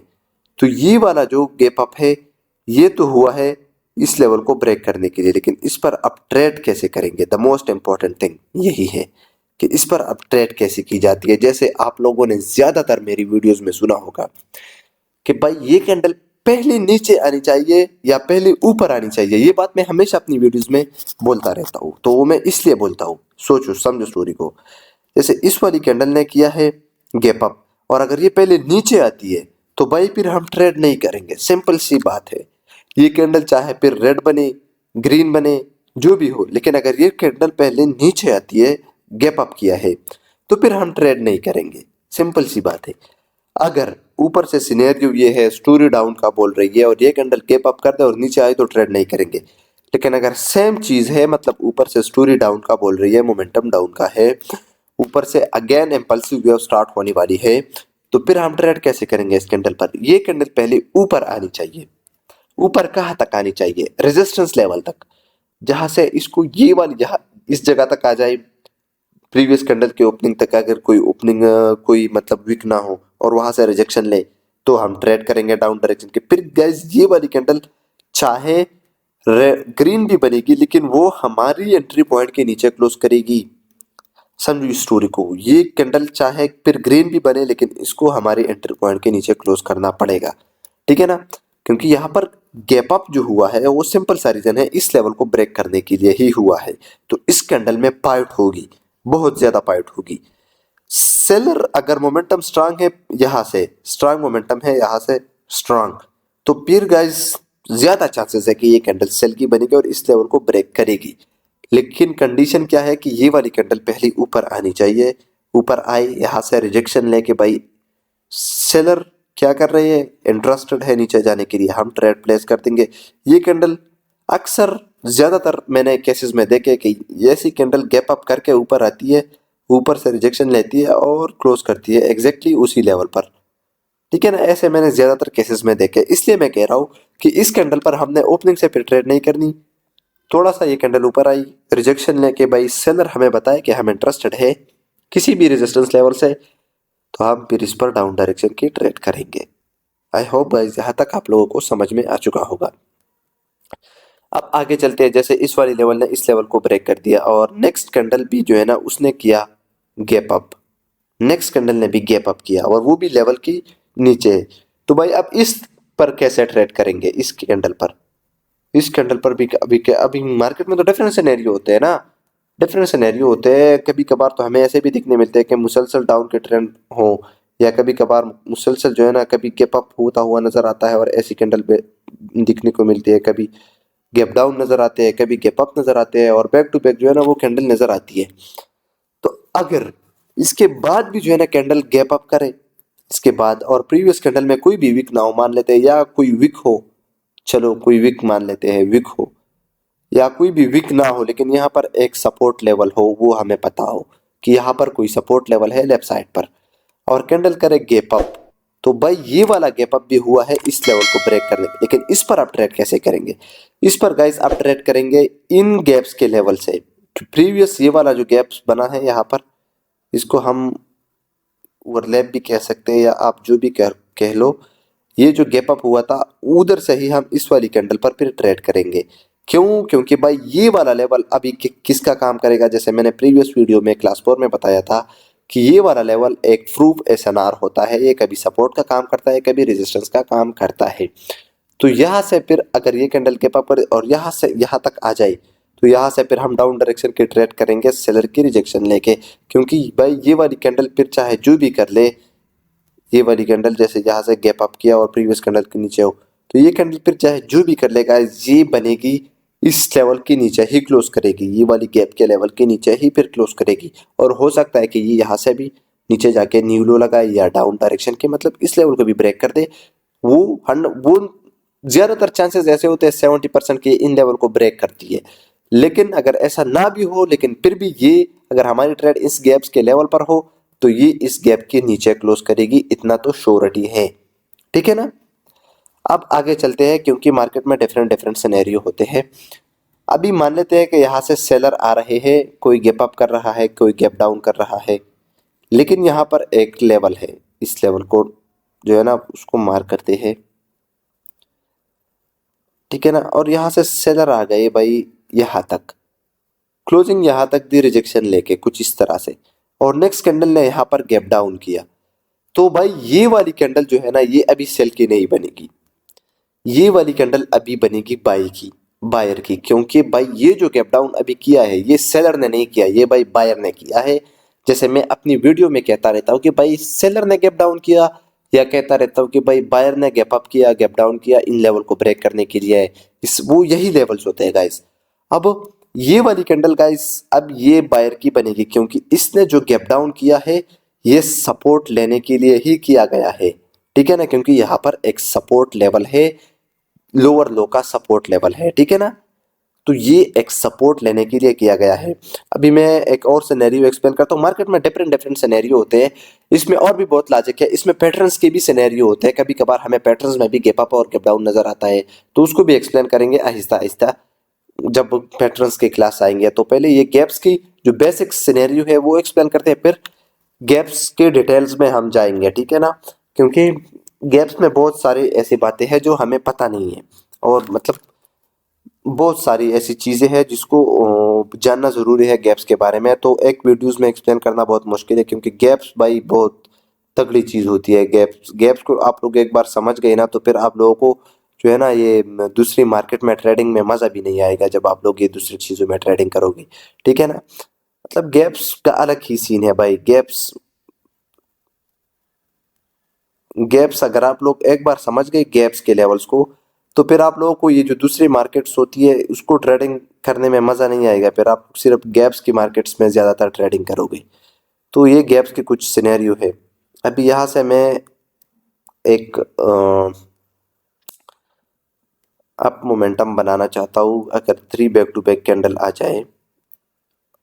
तो ये वाला जो गैप अप है ये तो हुआ है इस लेवल को ब्रेक करने के लिए, लेकिन इस पर अब ट्रेड कैसे करेंगे, द मोस्ट इंपॉर्टेंट थिंग यही है कि इस पर अब ट्रेड कैसे की जाती है। जैसे आप लोगों ने ज्यादातर मेरी वीडियोस में सुना होगा कि भाई ये कैंडल पहले नीचे आनी चाहिए या पहले ऊपर आनी चाहिए, ये बात मैं हमेशा अपनी वीडियोस में बोलता रहता हूँ। तो वो मैं इसलिए बोलता हूँ, सोचो समझो स्टोरी को। जैसे इस वाली कैंडल ने किया है गैप अप, और अगर ये पहले नीचे आती है तो भाई फिर हम ट्रेड नहीं करेंगे, सिंपल सी बात है। ये कैंडल चाहे फिर रेड बने, ग्रीन बने, जो भी हो, लेकिन अगर ये कैंडल पहले नीचे आती है, गैप अप किया है, तो फिर हम ट्रेड नहीं करेंगे, सिंपल सी बात है। अगर ऊपर से सिनेरियो ये है स्टोरी डाउन का बोल रही है और ये कैंडल गैप अप कर दे और नीचे आए तो ट्रेड नहीं करेंगे। लेकिन अगर सेम चीज है, मतलब ऊपर से स्टोरी डाउन का बोल रही है, मोमेंटम डाउन का है, ऊपर से अगेन इम्पल्सिव वेव स्टार्ट होने वाली है, तो फिर हम ट्रेड कैसे करेंगे इस कैंडल पर। ये कैंडल पहले ऊपर आनी चाहिए, ऊपर कहाँ तक आनी चाहिए, रेजिस्टेंस लेवल तक, जहां से इसको ये वाली जहां इस जगह तक आ जाए, प्रीवियस कैंडल के ओपनिंग तक। अगर कोई ओपनिंग कोई मतलब वीक ना हो और वहां से रिजेक्शन ले तो हम ट्रेड करेंगे डाउन डायरेक्शन के। फिर गाइस ये वाली कैंडल चाहे ग्रीन भी बनेगी, लेकिन वो हमारी एंट्री पॉइंट के नीचे क्लोज करेगी, समझो इस स्टोरी को। ये कैंडल चाहे फिर ग्रीन भी बने, लेकिन इसको हमारे एंट्री पॉइंट के नीचे क्लोज करना पड़ेगा, ठीक है ना। क्योंकि यहाँ पर गैप अप जो हुआ है वो सिंपल सा रीजन है, इस लेवल को ब्रेक करने के लिए ही हुआ है। तो इस कैंडल में पाइट होगी, बहुत ज्यादा पाइट होगी। सेलर अगर मोमेंटम स्ट्रांग है, यहाँ से स्ट्रांग मोमेंटम है, यहाँ से स्ट्रांग, तो फिर गाइस ज्यादा चांसेस है कि ये कैंडल सेल की बनेगी और इस लेवल को ब्रेक करेगी। लेकिन कंडीशन क्या है कि ये वाली कैंडल पहले ऊपर आनी चाहिए। ऊपर आई, यहाँ से रिजेक्शन लेके भाई सेलर क्या कर रहे हैं, इंटरेस्टेड है नीचे जाने के लिए, हम ट्रेड प्लेस कर देंगे। ये कैंडल अक्सर ज्यादातर मैंने केसेस में देखे कि ऐसी कैंडल गैप अप करके ऊपर आती है, ऊपर से रिजेक्शन लेती है और क्लोज करती है एग्जैक्टली उसी लेवल पर, ठीक है ना। ऐसे मैंने ज्यादातर केसेस में देखे, इसलिए मैं कह रहा हूँ कि इस कैंडल पर हमने ओपनिंग से फिर ट्रेड नहीं करनी। थोड़ा सा ये कैंडल ऊपर आई, रिजेक्शन लेके भाई सेलर हमें बताए कि हम इंटरेस्टेड है किसी भी रेजिस्टेंस लेवल से, तो हम फिर इस पर डाउन डायरेक्शन की ट्रेड करेंगे। आई होप गाइस यहाँ तक आप लोगों को समझ में आ चुका होगा। अब आगे चलते हैं। जैसे इस वाली लेवल ने इस लेवल को ब्रेक कर दिया और नेक्स्ट कैंडल भी जो है ना उसने किया गैप अप, नेक्स्ट कैंडल ने भी गैप अप किया और वो भी लेवल की नीचे। तो भाई अब इस पर कैसे ट्रेड करेंगे, इस कैंडल पर, इस कैंडल पर भी अभी मार्केट में तो डिफरेंट सिनेरियो होते हैं ना, डिफरेंट सिनेरियो होते हैं। कभी कभार तो हमें ऐसे भी दिखने मिलते हैं कि मुसलसल डाउन के ट्रेंड हो, या कभी कभार मुसलसल जो है ना कभी गैप अप होता हुआ नजर आता है और ऐसी कैंडल पे दिखने को मिलती है। कभी गैप डाउन नजर आते हैं, कभी गैप अप नजर आते हैं और बैक टू बैक जो है ना वो कैंडल नजर आती है। तो अगर इसके बाद भी जो है ना कैंडल गैप अप करे इसके बाद और प्रीवियस कैंडल में कोई भी वीक ना हो, मान लेते हैं या कोई वीक हो, चलो कोई वीक मान लेते हैं, वीक हो या कोई भी वीक ना हो, लेकिन यहाँ पर एक सपोर्ट लेवल हो, वो हमें पता हो कि यहाँ पर कोई सपोर्ट लेवल है लेफ्ट साइड पर, और कैंडल करे गैप अप, तो भाई ये वाला गैप अप भी हुआ है इस लेवल को ब्रेक करने। लेकिन इस पर आप ट्रेड कैसे करेंगे, इस पर गाइस आप ट्रेड करेंगे इन गैप्स के लेवल से। प्रीवियस ये वाला जो गैप्स बना है यहाँ पर, इसको हम ओवरलैप भी कह सकते हैं या आप जो भी कह लो, ये जो गैप अप हुआ था उधर से ही हम इस वाली कैंडल पर फिर ट्रेड करेंगे। क्यों, क्योंकि भाई ये वाला लेवल अभी किसका काम करेगा, जैसे मैंने प्रीवियस वीडियो में क्लास 4 में बताया था कि ये वाला लेवल एक प्रूफ एसएनआर होता है, ये कभी सपोर्ट का काम करता है कभी रेजिस्टेंस का काम करता है। तो यहाँ से फिर अगर ये कैंडल गैप अप करे और यहाँ से यहाँ तक आ जाए, तो यहाँ से फिर हम डाउन डायरेक्शन की ट्रेड करेंगे सेलर की रिजेक्शन लेके। क्योंकि भाई ये वाली कैंडल फिर चाहे जो भी कर ले, ये वाली कैंडल जैसे यहाँ से गैप अप किया और प्रीवियस कैंडल के नीचे हो, तो ये कैंडल फिर चाहे जो भी कर लेगा ये बनेगी इस लेवल के नीचे ही क्लोज करेगी, ये वाली गैप के लेवल के नीचे ही फिर क्लोज करेगी। और हो सकता है कि ये यहाँ से भी नीचे जाके न्यू लो लगाए या डाउन डायरेक्शन के मतलब इस लेवल को भी ब्रेक कर दे। वो ज्यादातर चांसेस ऐसे होते हैं 70% के इन लेवल को ब्रेक करती है। लेकिन अगर ऐसा ना भी हो, लेकिन फिर भी ये अगर हमारी ट्रेड इस गैप्स के लेवल पर हो तो ये इस गैप के नीचे क्लोज करेगी, इतना तो श्योरिटी है, ठीक है ना। अब आगे चलते हैं, क्योंकि मार्केट में डिफरेंट डिफरेंट सिनेरियो होते हैं। अभी मान लेते हैं कि यहाँ से सेलर आ रहे हैं, कोई गैप अप कर रहा है, कोई गैप डाउन कर रहा है, लेकिन यहाँ पर एक लेवल है, इस लेवल को जो है ना उसको मार्क करते हैं, ठीक है ना। और यहाँ से सेलर आ गए भाई यहाँ तक, क्लोजिंग यहाँ तक दी रिजेक्शन लेके कुछ इस तरह से, और नेक्स्ट कैंडल ने यहाँ पर गैप डाउन किया। तो भाई ये वाली कैंडल जो है ना ये अभी सेल की नहीं बनेगी, ये वाली कैंडल अभी बनेगी बाई की, बायर की। क्योंकि भाई ये जो गैप डाउन अभी किया है ये सेलर ने नहीं किया, ये भाई बायर ने किया है। जैसे मैं अपनी वीडियो में कहता रहता हूँ कि भाई सेलर ने गैप डाउन किया, या कहता रहता हूँ कि भाई बायर ने गैप अप किया, गैप डाउन किया इन लेवल को ब्रेक करने के लिए, इस वो यही लेवल्स होते हैं गाइस। अब ये वाली कैंडल गाइस अब ये बायर की बनेगी, क्योंकि इसने जो गैप डाउन किया है ये सपोर्ट लेने के लिए ही किया गया है, ठीक है ना। क्योंकि यहाँ पर एक सपोर्ट लेवल है, लोअर लो का सपोर्ट लेवल है, ठीक है ना। तो ये एक सपोर्ट लेने के लिए किया गया है। अभी मैं एक और सिनेरियो एक्सप्लेन करता हूँ। मार्केट में डिफरेंट डिफरेंट सिनेरियो होते हैं, इसमें और भी बहुत लॉजिक है, इसमें पैटर्न्स के भी सिनेरियो होते हैं। कभी कभार हमें पैटर्न्स में भी गैप अप और गैप डाउन नजर आता है, तो उसको भी एक्सप्लेन करेंगे आहिस्ता आहिस्ता जब पैटर्न्स की क्लास आएंगे। तो पहले ये गैप्स की जो बेसिक सिनेरियो है वो एक्सप्लेन करते हैं, फिर गैप्स के डिटेल्स में हम जाएंगे, ठीक है ना। क्योंकि गैप्स में बहुत सारी ऐसी बातें हैं जो हमें पता नहीं है, और मतलब बहुत सारी ऐसी चीज़ें हैं जिसको जानना ज़रूरी है गैप्स के बारे में। तो एक वीडियोस में एक्सप्लेन करना बहुत मुश्किल है, क्योंकि गैप्स भाई बहुत तगड़ी चीज़ होती है। गैप्स को आप लोग एक बार समझ गए ना तो फिर आप लोगों को जो है ना ये दूसरी मार्केट में ट्रेडिंग में मज़ा भी नहीं आएगा जब आप लोग ये दूसरी चीज़ों में ट्रेडिंग करोगे, ठीक है ना। मतलब गैप्स का अलग ही सीन है भाई। गैप्स गैप्स अगर आप लोग एक बार समझ गए गैप्स के लेवल्स को, तो फिर आप लोगों को ये जो दूसरी मार्केट्स होती है उसको ट्रेडिंग करने में मज़ा नहीं आएगा, फिर आप सिर्फ गैप्स की मार्केट्स में ज़्यादातर ट्रेडिंग करोगे। तो ये गैप्स के कुछ सिनेरियो है। अभी यहाँ से मैं एक अप मोमेंटम बनाना चाहता हूँ। अगर 3 बैक टू बैक कैंडल आ जाए,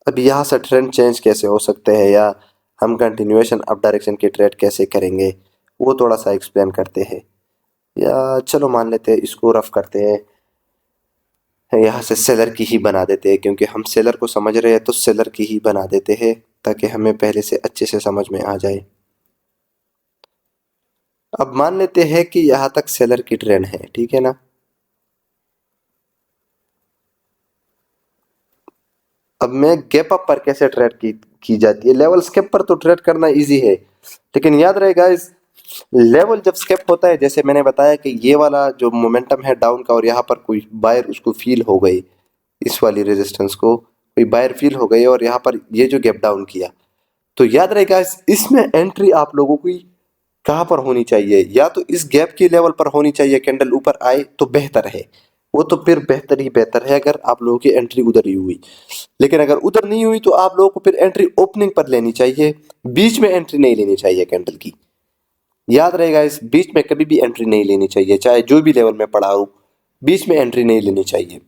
अभी यहाँ से ट्रेंड चेंज कैसे हो सकते हैं, या हम कंटिन्यूएशन अप डायरेक्शन की ट्रेड कैसे करेंगे, वो थोड़ा सा एक्सप्लेन करते हैं। या चलो मान लेते हैं इसको रफ करते हैं, यहाँ से सेलर की ही बना देते हैं, क्योंकि हम सेलर को समझ रहे हैं तो सेलर की ही बना देते हैं ताकि हमें पहले से अच्छे से समझ में आ जाए। अब मान लेते हैं कि यहाँ तक सेलर की ट्रेंड है, ठीक है ना। अब मैं गैप अप पर कैसे ट्रेड की जाती है। लेवल स्केप पर तो ट्रेड करना इजी है, लेकिन याद रहेगा इस लेवल जब स्केप होता है, जैसे मैंने बताया कि ये वाला जो मोमेंटम है डाउन का, और यहाँ पर कोई बायर उसको फील हो गई, इस वाली रेजिस्टेंस को कोई बायर फील हो गई और यहाँ पर ये जो गैप डाउन किया, तो याद रहेगा इसमें एंट्री आप लोगों की कहाँ पर होनी चाहिए। या तो इस गैप की लेवल पर होनी चाहिए, कैंडल ऊपर आए तो बेहतर है, वो तो फिर बेहतर ही बेहतर है अगर आप लोगों की एंट्री उधर ही हुई। लेकिन अगर उधर नहीं हुई तो आप लोगों को फिर एंट्री ओपनिंग पर लेनी चाहिए, बीच में एंट्री नहीं लेनी चाहिए कैंडल की। याद रहेगा इस बीच में कभी भी एंट्री नहीं लेनी चाहिए, चाहे जो भी लेवल में पड़ा हो, बीच में एंट्री नहीं लेनी चाहिए।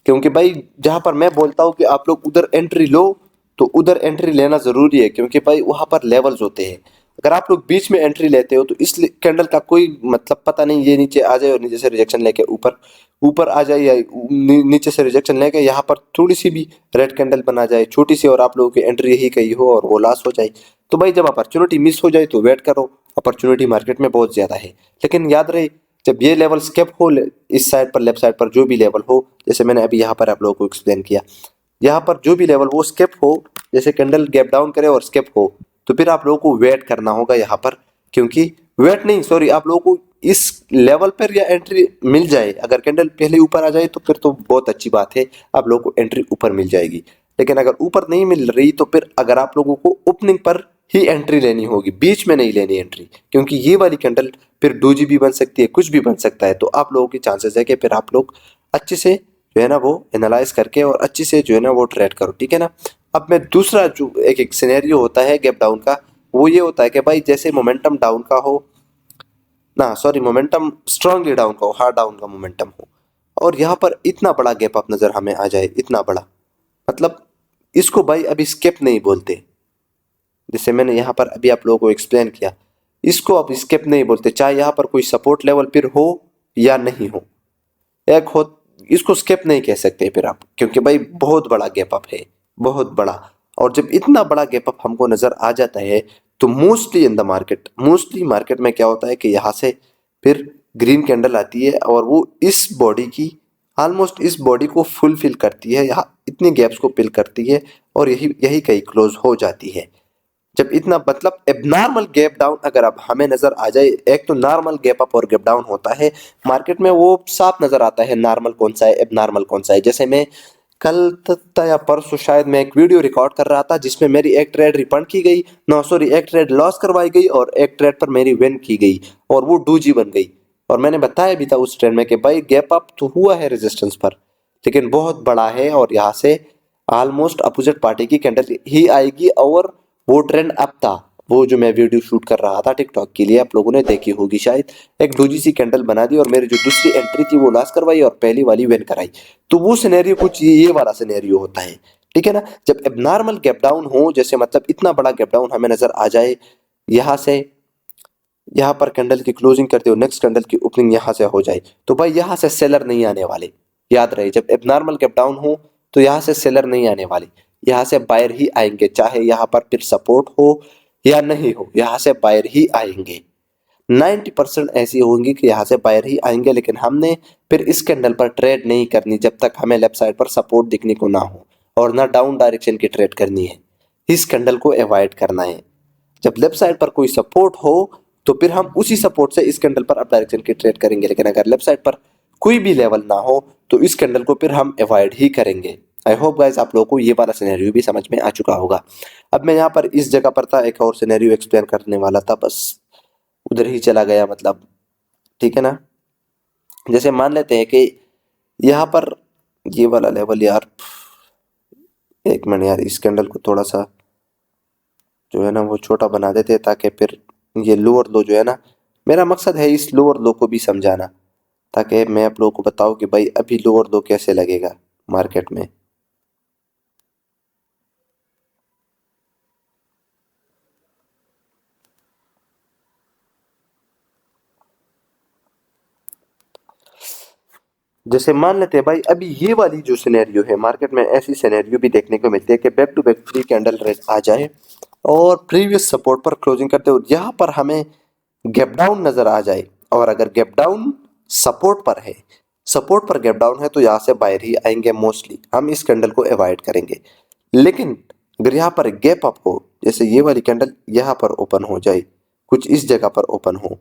क्योंकि भाई जहां पर मैं बोलता हूं कि आप लोग उधर एंट्री लो, तो उधर एंट्री लेना जरूरी है, क्योंकि भाई वहां पर लेवल्स होते हैं। अगर आप लोग बीच में एंट्री लेते हो तो इस कैंडल का कोई मतलब पता नहीं, ये नीचे आ जाए और नीचे से रिजेक्शन लेके ऊपर ऊपर आ जाए, या नीचे से रिजेक्शन लेके यहाँ पर थोड़ी सी भी रेड कैंडल बना जाए छोटी सी, और आप लोगों की एंट्री यही कही हो और वो लॉस हो जाए। तो भाई जब अपॉर्चुनिटी मिस हो जाए तो वेट करो, अपॉर्चुनिटी मार्केट में बहुत ज्यादा है। लेकिन याद रहे जब ये लेवल स्केप हो, इस साइड पर लेफ्ट साइड पर जो भी लेवल हो, जैसे मैंने अभी यहाँ पर आप लोगों को एक्सप्लेन किया, यहाँ पर जो भी लेवल वो स्केप हो, जैसे कैंडल गैप डाउन करे और स्केप हो, तो फिर आप लोगों को वेट करना होगा यहाँ पर। क्योंकि वेट नहीं, सॉरी, आप लोगों को इस लेवल पर या एंट्री मिल जाए, अगर कैंडल पहले ऊपर आ जाए तो फिर तो बहुत अच्छी बात है, आप लोगों को एंट्री ऊपर मिल जाएगी। लेकिन अगर ऊपर नहीं मिल रही तो फिर अगर आप लोगों को ओपनिंग पर ही एंट्री लेनी होगी, बीच में नहीं लेनी एंट्री, क्योंकि ये वाली कैंडल फिर डोजी भी बन सकती है, कुछ भी बन सकता है। तो आप लोगों की चांसेस है कि फिर आप लोग अच्छे से जो है ना वो एनालाइज करके और अच्छे से जो है ना वो ट्रेड करो, ठीक है ना। अब मैं दूसरा जो एक सिनेरियो होता है गैप डाउन का, वो ये होता है कि भाई जैसे मोमेंटम डाउन का हो ना, सॉरी, मोमेंटम स्ट्रांगली डाउन का हो, हार्ड डाउन का मोमेंटम हो, और यहाँ पर इतना बड़ा गैप अप नजर हमें आ जाए, इतना बड़ा, मतलब इसको भाई अभी स्केप नहीं बोलते, जैसे मैंने यहाँ पर अभी आप लोगों को एक्सप्लेन किया, इसको अब स्केप नहीं बोलते, चाहे यहाँ पर कोई सपोर्ट लेवल फिर हो या नहीं हो। एक हो, इसको स्केप नहीं कह सकते फिर आप, क्योंकि भाई बहुत बड़ा गैप अप है, बहुत बड़ा। और जब इतना बड़ा गैप अप हमको नजर आ जाता है तो mostly in the market, mostly market में क्या होता है कि यहाँ से फिर ग्रीन कैंडल आती है और वो इस बॉडी की, ऑलमोस्ट इस बॉडी को फुलफिल करती है, यहाँ इतनी गैप्स को फिल करती है और यही यही कहीं क्लोज हो जाती है। जब इतना मतलब एबनॉर्मल गैप डाउन अगर अब हमें नजर आ जाए, एक तो नॉर्मल गैप अप और गैप डाउन होता है मार्केट में, वो साफ नजर आता है नॉर्मल कौन सा है एबनॉर्मल कौन सा है। जैसे मैं कल था या परसों शायद मैं एक वीडियो रिकॉर्ड कर रहा था जिसमें मेरी एक ट्रेड रिफंड की गई, नो सॉरी, एक ट्रेड लॉस करवाई गई और एक ट्रेड पर मेरी विन की गई और वो डूजी बन गई। और मैंने बताया भी था उस ट्रेड में कि भाई गैप अप तो हुआ है रेजिस्टेंस पर, लेकिन बहुत बड़ा है और यहाँ से ऑलमोस्ट अपोजिट पार्टी की कैंडल ही आएगी। और वो ट्रेंड अब था, वो जो मैं वीडियो शूट कर रहा था टिकटॉक के लिए, आप लोगों ने देखी होगी शायद, एक डोजी सी कैंडल बना दी और मेरी जो दूसरी एंट्री थी वो लॉस करवाई और पहली वाली विन कराई। तो वो सिनेरियो कुछ ये वाला सिनेरियो होता है, ठीक है ना। जब एबनॉर्मल गैप डाउन हो, जैसे मतलब इतना बड़ा गैप डाउन हमें नजर आ जाए, यहाँ से यहाँ पर कैंडल की क्लोजिंग करते हो, नेक्स्ट कैंडल की ओपनिंग यहाँ से हो जाए, तो भाई यहाँ से सेलर नहीं आने वाले। याद रहे जब एबनॉर्मल गैप डाउन हो तो यहाँ से सेलर नहीं आने वाले, यहाँ से बायर ही आएंगे, चाहे यहाँ पर फिर सपोर्ट हो या नहीं हो, यहाँ से बायर ही आएंगे। 90% ऐसी होंगी कि यहाँ से बायर ही आएंगे, लेकिन हमने फिर इस कैंडल पर ट्रेड नहीं करनी जब तक हमें लेफ्ट साइड पर सपोर्ट दिखने को ना हो, और ना डाउन डायरेक्शन की ट्रेड करनी है, इस कैंडल को अवॉइड करना है। जब लेफ्ट साइड पर कोई सपोर्ट हो तो फिर हम उसी सपोर्ट से इस कैंडल पर अप डायरेक्शन की ट्रेड करेंगे, लेकिन अगर लेफ्ट साइड पर कोई भी लेवल ना हो तो इस कैंडल को फिर हम अवॉइड ही करेंगे। आई होप गाइस आप लोगों को ये वाला सिनेरियो भी समझ में आ चुका होगा। अब मैं यहाँ पर इस जगह पर था, एक और सिनेरियो एक्सप्लेन करने वाला था, बस उधर ही चला गया मतलब, ठीक है ना। जैसे मान लेते हैं कि यहाँ पर ये वाला लेवल, यार एक मिनट यार, इस कैंडल को थोड़ा सा जो है ना वो छोटा बना देते हैं ताकि फिर ये लोअर लो जो है ना, मेरा मकसद है इस लोअर लो को भी समझाना ताकि मैं आप लोगों को बताऊं कि भाई अभी लोअर लो कैसे लगेगा मार्केट में। जैसे मान लेते हैं भाई अभी ये वाली जो सिनेरियो है, मार्केट में ऐसी सिनेरियो भी देखने को मिलती है कि back to back free candle race आ जाए और प्रीवियस सपोर्ट पर क्लोजिंग करते हो, यहाँ पर हमें गैप डाउन नजर आ जाए। और अगर गैप डाउन सपोर्ट पर है, सपोर्ट पर गैप डाउन है तो यहाँ से बाहर ही आएंगे मोस्टली, हम इस कैंडल को अवॉइड करेंगे। लेकिन अगर यहाँ पर गैप अप हो, जैसे ये वाली कैंडल यहाँ पर ओपन हो जाए, कुछ इस जगह पर ओपन हो,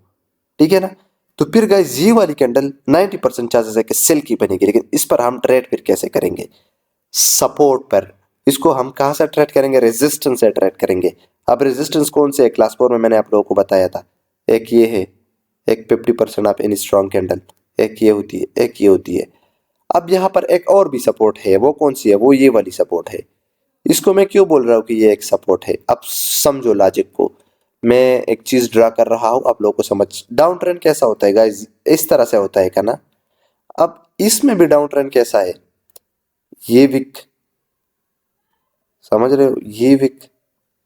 ठीक है ना, तो फिर गाइस ये वाली कैंडल 90% चांसेस है कि सेल की बनेगी। लेकिन इस पर हम ट्रेड फिर कैसे करेंगे? सपोर्ट पर। इसको हम कहां से ट्रेड करेंगे? रेजिस्टेंस से ट्रेड करेंगे। अब रेजिस्टेंस कौन से है? क्लास 4 में मैंने आप लोगों को बताया था, एक ये है, एक 50% ऑफ एनी स्ट्रॉन्ग कैंडल, एक ये होती है, एक ये होती है। अब यहाँ पर एक और भी सपोर्ट है, वो कौन सी है? वो ये वाली सपोर्ट है। इसको मैं क्यों बोल रहा हूँ कि ये एक सपोर्ट है? अब समझो लॉजिक को, मैं एक चीज ड्रा कर रहा हूँ, आप लोगों को समझ। डाउन ट्रेंड कैसा होता है गाइस? इस तरह से होता है क्या ना। अब इसमें भी डाउन ट्रेंड कैसा है? ये विक, समझ रहे हो? ये विक,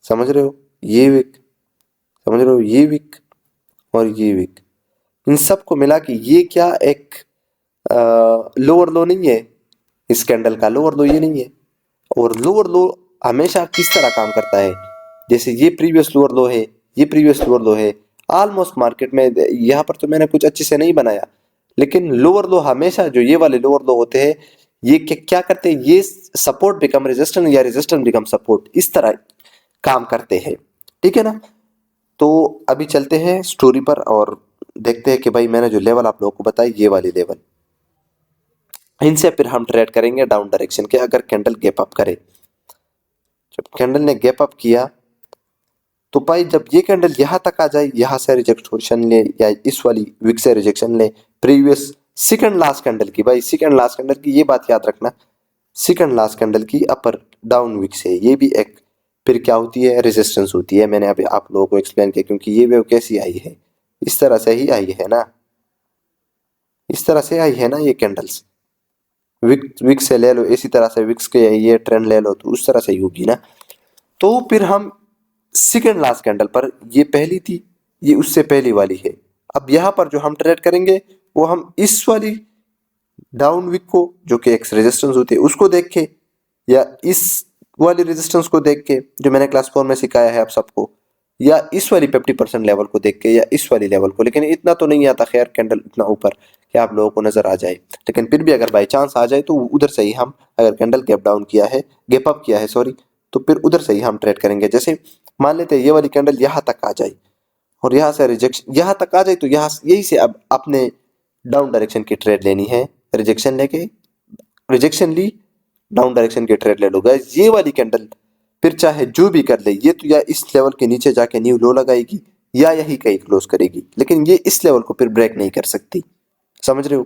समझ रहे हो? ये विक, समझ रहे हो? ये विक और ये विक, इन सबको मिला के ये क्या एक लोअर लो नहीं है? इस कैंडल का लोअर लो ये नहीं है। और लोअर लो हमेशा किस तरह काम करता है? जैसे ये प्रीवियस लोअर लो है, ये प्रीवियस लोअर लो है, ऑलमोस्ट मार्केट में यहाँ पर तो मैंने कुछ अच्छे से नहीं बनाया, लेकिन लोअर लो हमेशा जो ये वाले लोअर लो होते हैं, ये क्या करते हैं? ये सपोर्ट बिकम रेजिस्टेंस या रेजिस्टेंस बिकम सपोर्ट, इस तरह काम करते हैं, ठीक है ना। तो अभी चलते हैं स्टोरी पर और देखते हैं कि भाई मैंने जो लेवल आप लोगों को बताई, ये वाली लेवल, इनसे फिर हम ट्रेड करेंगे डाउन डायरेक्शन के। अगर कैंडल गैप अप करे, जब कैंडल ने गैप अप किया तो भाई जब ये कैंडल यहाँ तक आ जाए, यहाँ से रिजेक्शन ले या इस वाली विक से रिजेक्शन ले, प्रीवियस सेकंड लास्ट कैंडल की, भाई सेकंड लास्ट कैंडल की ये बात याद रखना, सेकंड लास्ट कैंडल की अपर डाउन विक से ये भी एक फिर क्या होती है? रेजिस्टेंस होती है। मैंने अभी आप लोगों को एक्सप्लेन किया, क्योंकि ये वेव कैसी आई है? इस तरह से ही आई है ना, इस तरह से आई है ना ये कैंडल्स। विक से ले लो, इसी तरह से विक्स के ये ट्रेंड ले लो तो उस तरह से ही होगी ना। तो फिर हम सेकेंड लास्ट कैंडल पर, ये पहली थी, ये उससे पहली वाली है। अब यहाँ पर जो हम ट्रेड करेंगे वो हम इस वाली डाउन विक को, जो कि एक रेजिस्टेंस होती है, उसको देख के, या इस वाली रेजिस्टेंस को देख के जो मैंने क्लास 4 में सिखाया है आप सबको, या इस वाली 50% लेवल को देख के, या इस वाली लेवल को। लेकिन इतना तो नहीं आता खैर कैंडल इतना ऊपर कि आप लोगों को नजर आ जाए, लेकिन फिर भी अगर बाई चांस आ जाए तो उधर से ही हम, अगर कैंडल गैप डाउन किया है, गैप अप किया है सॉरी, तो फिर उधर से ही हम ट्रेड करेंगे। जैसे मान लेते हैं ये वाली कैंडल यहाँ तक आ जाए और यहाँ से रिजेक्शन यहाँ तक आ जाए, तो यहाँ यही से अब अपने डाउन डायरेक्शन की ट्रेड लेनी है। रिजेक्शन लेके, रिजेक्शन ली, डाउन डायरेक्शन की ट्रेड ले लो गाइस। ये वाली कैंडल फिर चाहे जो भी कर ले, ये तो या इस लेवल के नीचे जाके न्यू लो लगाएगी या यही कहीं क्लोज करेगी, लेकिन ये इस लेवल को फिर ब्रेक नहीं कर सकती, समझ रहे हो?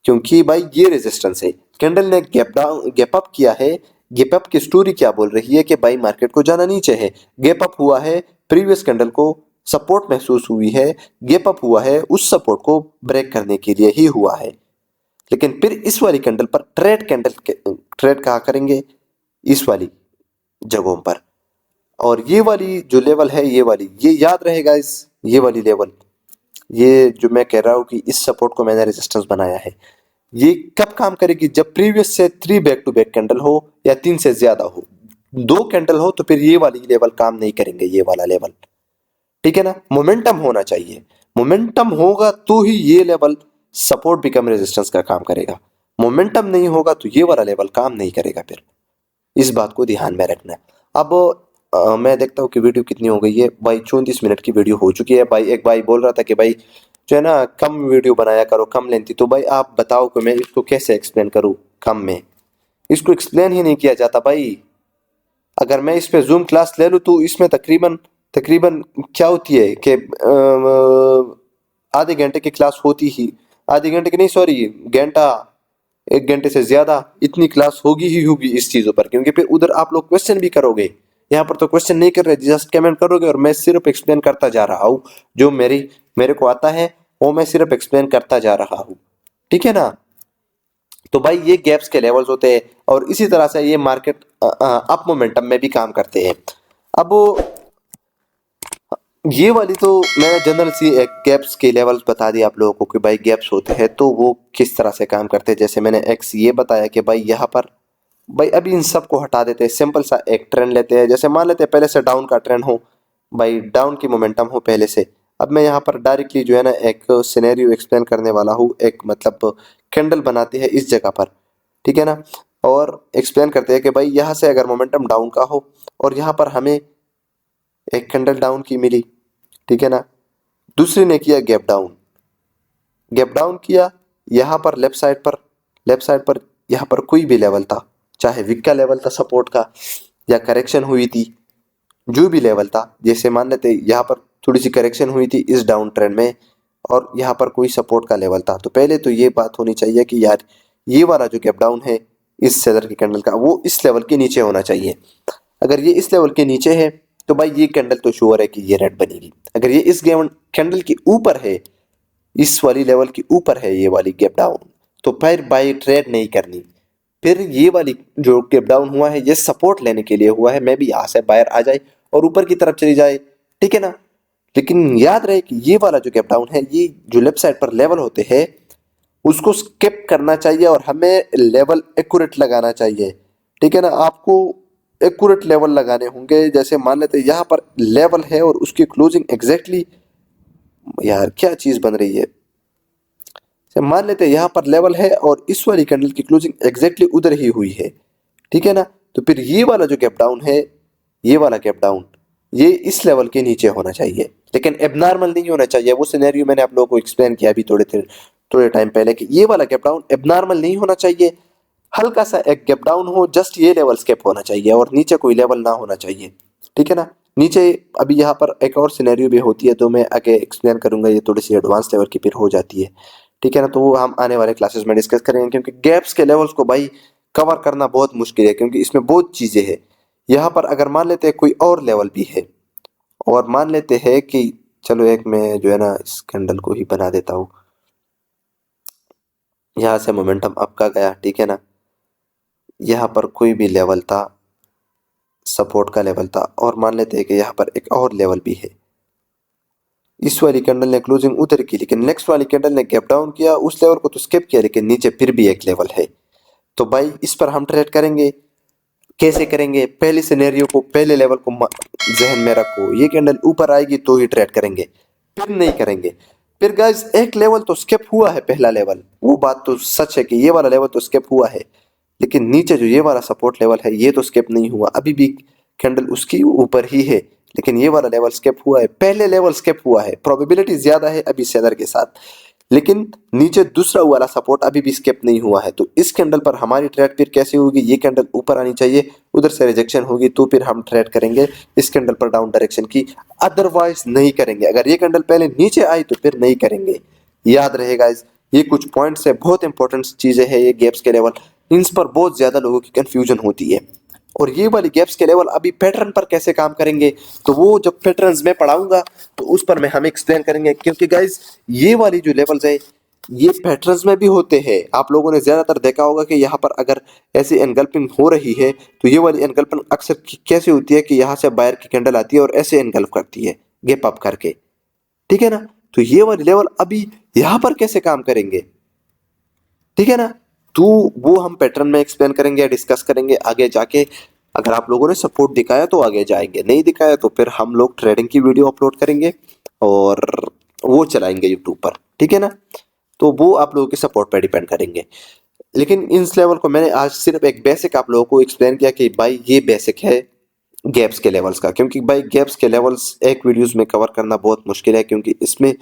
क्योंकि भाई ये रेजिस्टेंस है, कैंडल ने गैप डाउन गैप अप किया है। गैप अप की स्टोरी क्या बोल रही है? कि भाई मार्केट को जाना नीचे है, गैप अप हुआ है, प्रीवियस कैंडल को सपोर्ट महसूस हुई है, गैप अप हुआ है, उस सपोर्ट को ब्रेक करने के लिए ही हुआ है। लेकिन फिर इस वाली कैंडल पर ट्रेड कहाँ करेंगे? इस वाली जगहों पर। और ये वाली जो लेवल है, ये वाली, ये याद रहेगा इस, ये वाली लेवल, ये जो मैं कह रहा हूँ कि इस सपोर्ट को मैंने रेजिस्टेंस बनाया है, ये कब काम करेगी? जब प्रीवियस से 3 बैक टू बैक कैंडल हो या 3 से ज्यादा हो, 2 कैंडल हो तो फिर ये वाली लेवल काम नहीं करेंगे, ये वाला लेवल, ठीक है ना। मोमेंटम होना चाहिए, मोमेंटम होगा तो ही ये लेवल सपोर्ट बिकम रेजिस्टेंस का काम करेगा। मोमेंटम नहीं होगा तो ये वाला लेवल काम नहीं करेगा फिर, इस बात को ध्यान में रखना। अब मैं देखता हूँ कि वीडियो कितनी हो गई है भाई। 34 मिनट की वीडियो हो चुकी है भाई। एक भाई बोल रहा था कि भाई जो है ना कम वीडियो बनाया करो, कम लेंथी। तो भाई आप बताओ कि मैं इसको कैसे एक्सप्लेन करूँ कम में। इसको एक्सप्लेन ही नहीं किया जाता भाई। अगर मैं इस पे जूम क्लास ले लूँ तो इसमें तकरीबन तकरीबन क्या होती है कि आधे घंटे की क्लास होती ही, आधे घंटे की नहीं सॉरी, घंटा, 1 घंटे से ज्यादा इतनी क्लास होगी ही होगी इस चीजों पर, क्योंकि फिर उधर आप लोग क्वेश्चन भी करोगे। यहाँ पर तो क्वेश्चन नहीं कर रहे, जस्ट कमेंट करोगे और मैं सिर्फ एक्सप्लेन करता जा रहा हूँ। जो मेरे को आता है वो मैं सिर्फ एक्सप्लेन करता जा रहा हूँ, ठीक है ना। तो भाई ये गैप्स के लेवल्स होते हैं और इसी तरह से ये मार्केट अप मोमेंटम में भी काम करते हैं। अब ये वाली तो मैंने जनरल सी एक गैप्स के लेवल्स बता दिए आप लोगों को कि भाई गैप्स होते हैं तो वो किस तरह से काम करते हैं। जैसे मैंने एक्स ये बताया कि भाई यहाँ पर भाई अभी इन सब को हटा देते हैं, सिंपल सा एक ट्रेंड लेते हैं। जैसे मान लेते हैं पहले से डाउन का ट्रेंड हो भाई, डाउन की मोमेंटम हो पहले से। अब मैं यहाँ पर डायरेक्टली जो है ना एक सिनेरियो एक्सप्लेन करने वाला हूँ, एक मतलब कैंडल बनाते हैं इस जगह पर, ठीक है ना। और एक्सप्लेन करते हैं कि भाई यहाँ से अगर मोमेंटम डाउन का हो और यहाँ पर हमें एक कैंडल डाउन की मिली, ठीक है ना। दूसरी ने किया गैप डाउन, गैप डाउन किया यहाँ पर लेफ्ट साइड पर यहाँ पर कोई भी लेवल था, चाहे वीक का लेवल था सपोर्ट का या करेक्शन हुई थी, जो भी लेवल था। जैसे मान लेते यहाँ पर थोड़ी सी करेक्शन हुई थी इस डाउन ट्रेंड में और यहाँ पर कोई सपोर्ट का लेवल था, तो पहले तो ये बात होनी चाहिए कि यार ये वाला जो गैप डाउन है इस सेलर की कैंडल का वो इस लेवल के नीचे होना चाहिए। अगर ये इस लेवल के नीचे है तो भाई ये कैंडल तो श्योर है कि ये रेड बनेगी। अगर ये इस कैंडल के ऊपर है, इस वाली लेवल के ऊपर है ये वाली गैप डाउन, तो फिर बाई ट्रेड नहीं करनी। फिर ये वाली जो गैप डाउन हुआ है ये सपोर्ट लेने के लिए हुआ है, मैं भी यहाँ से बाहर आ जाए और ऊपर की तरफ चली जाए, ठीक है ना। लेकिन याद रहे कि ये वाला जो गैप डाउन है, ये जो लेफ्ट साइड पर लेवल होते हैं उसको स्किप करना चाहिए और हमें लेवल एक्यूरेट लगाना चाहिए, ठीक है ना। आपको एक्यूरेट लेवल लगाने होंगे। जैसे मान लेते हैं यहाँ पर लेवल है और उसकी क्लोजिंग एग्जैक्टली, यार क्या चीज बन रही है। मान लेते हैं यहाँ पर लेवल है और इस वाली कैंडल की क्लोजिंग एग्जैक्टली उधर ही हुई है, ठीक है ना। तो फिर ये वाला जो गैप डाउन है, ये वाला गैप डाउन ये इस लेवल के नीचे होना चाहिए, लेकिन एबनॉर्मल नहीं होना चाहिए। वो सिनेरियो मैंने आप लोगों को एक्सप्लेन किया अभी थोड़े टाइम पहले कि ये वाला गैप डाउन एबनॉर्मल नहीं होना चाहिए। हल्का सा एक गैप डाउन हो, जस्ट ये लेवल स्केप होना चाहिए और नीचे कोई लेवल ना होना चाहिए, ठीक है ना। नीचे अभी यहाँ पर एक और सिनेरियो भी होती है तो मैं आगे एक्सप्लेन करूंगा, ये थोड़ी सी एडवांस लेवल की फिर हो जाती है, ठीक है ना। तो वो हम आने वाले क्लासेस में डिस्कस करेंगे, क्योंकि गैप्स के लेवल्स को भाई कवर करना बहुत मुश्किल है, क्योंकि इसमें बहुत चीजें हैं। यहाँ पर अगर मान लेते हैं कोई और लेवल भी है और मान लेते हैं कि चलो एक मैं जो है ना इस कैंडल को ही बना देता हूँ, यहाँ से मोमेंटम अप का गया, ठीक है ना। यहाँ पर कोई भी लेवल था, सपोर्ट का लेवल था, और मान लेते हैं कि यहाँ पर एक और लेवल भी है। इस वाली कैंडल ने क्लोजिंग उधर की, लेकिन नेक्स्ट वाली कैंडल ने गैप डाउन किया, उस लेवल को तो स्किप किया, लेकिन नीचे फिर भी एक लेवल है। तो भाई इस पर हम ट्रेड करेंगे। कैसे करेंगे? पहले सिनेरियो को, पहले लेवल को जहन में रखो। ये कैंडल ऊपर आएगी तो ही ट्रेड करेंगे, फिर नहीं करेंगे। फिर गाइस एक लेवल तो स्किप हुआ है, पहला लेवल, वो बात तो सच है कि ये वाला लेवल तो स्किप हुआ है, लेकिन नीचे जो ये वाला सपोर्ट लेवल है ये तो स्किप नहीं हुआ, अभी भी कैंडल उसकी ऊपर ही है, लेकिन ये वाला लेवल स्किप हुआ है। पहले लेवल स्किप हुआ है, प्रोबेबिलिटी ज्यादा है अभी सेलर के साथ, लेकिन नीचे दूसरा वाला सपोर्ट अभी भी स्किप नहीं हुआ है। तो इस कैंडल पर हमारी ट्रेड फिर कैसे होगी? ये कैंडल ऊपर आनी चाहिए, उधर से रिजेक्शन होगी तो फिर हम ट्रेड करेंगे इस कैंडल पर डाउन डायरेक्शन की, अदरवाइज नहीं करेंगे। अगर ये कैंडल पहले नीचे आई तो फिर नहीं करेंगे। याद रहेगा, ये कुछ पॉइंट्स है, बहुत इंपॉर्टेंट चीजें हैं ये गैप्स के लेवल, इन पर बहुत ज्यादा लोगों की कंफ्यूजन होती है। और ये वाली गैप्स के लेवल अभी पैटर्न पर कैसे काम करेंगे, तो वो जब पैटर्न्स में पढ़ाऊंगा तो उस पर मैं हम एक्सप्लेन करेंगे। क्योंकि गाइज ये वाली जो लेवल्स है ये पैटर्न्स में भी होते हैं। आप लोगों ने ज्यादातर देखा होगा कि यहाँ पर अगर ऐसी एनगल्पिंग हो रही है तो ये वाली एनगल्पिंग अक्सर कैसे होती है कि यहाँ से बायर की कैंडल आती है और ऐसे एनगल्प करती है गैप अप करके, ठीक है ना। तो ये वाली लेवल अभी यहाँ पर कैसे काम करेंगे, ठीक है ना। तो वो हम पैटर्न में एक्सप्लेन करेंगे, डिस्कस करेंगे आगे जाके। अगर आप लोगों ने सपोर्ट दिखाया तो आगे जाएंगे, नहीं दिखाया तो फिर हम लोग ट्रेडिंग की वीडियो अपलोड करेंगे और वो चलाएंगे यूट्यूब पर, ठीक है ना। तो वो आप लोगों के सपोर्ट पर डिपेंड करेंगे। लेकिन इस लेवल को मैंने आज सिर्फ एक बेसिक आप लोगों को एक्सप्लेन किया कि भाई ये बेसिक है, गैप्स के लेवल्स का, क्योंकि भाई गैप्स के लेवल्स एक वीडियोस में कवर करना बहुत मुश्किल है, क्योंकि इसमें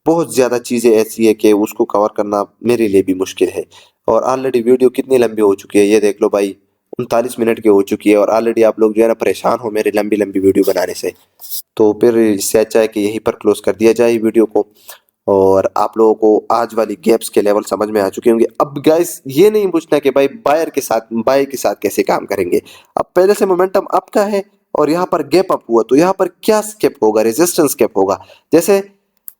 बहुत ज़्यादा चीज़ें ऐसी है कि उसको कवर करना मेरे लिए भी मुश्किल है। और ऑलरेडी वीडियो कितनी लंबी हो चुकी है ये देख लो भाई, 39 मिनट की हो चुकी है, और ऑलरेडी आप लोग जो है ना परेशान हो मेरी लंबी लंबी वीडियो बनाने से। तो फिर इससे अच्छा है कि यहीं पर क्लोज कर दिया जाए वीडियो को। और आप लोगों को आज वाली गैप्स के लेवल समझ में आ चुके होंगे। अब गाइस ये नहीं पूछना कि भाई बायर के साथ कैसे काम करेंगे। अब पहले से मोमेंटम अप का है और यहाँ पर गैप अप हुआ, तो यहाँ पर क्या स्केप होगा, रेजिस्टेंस स्केप होगा। जैसे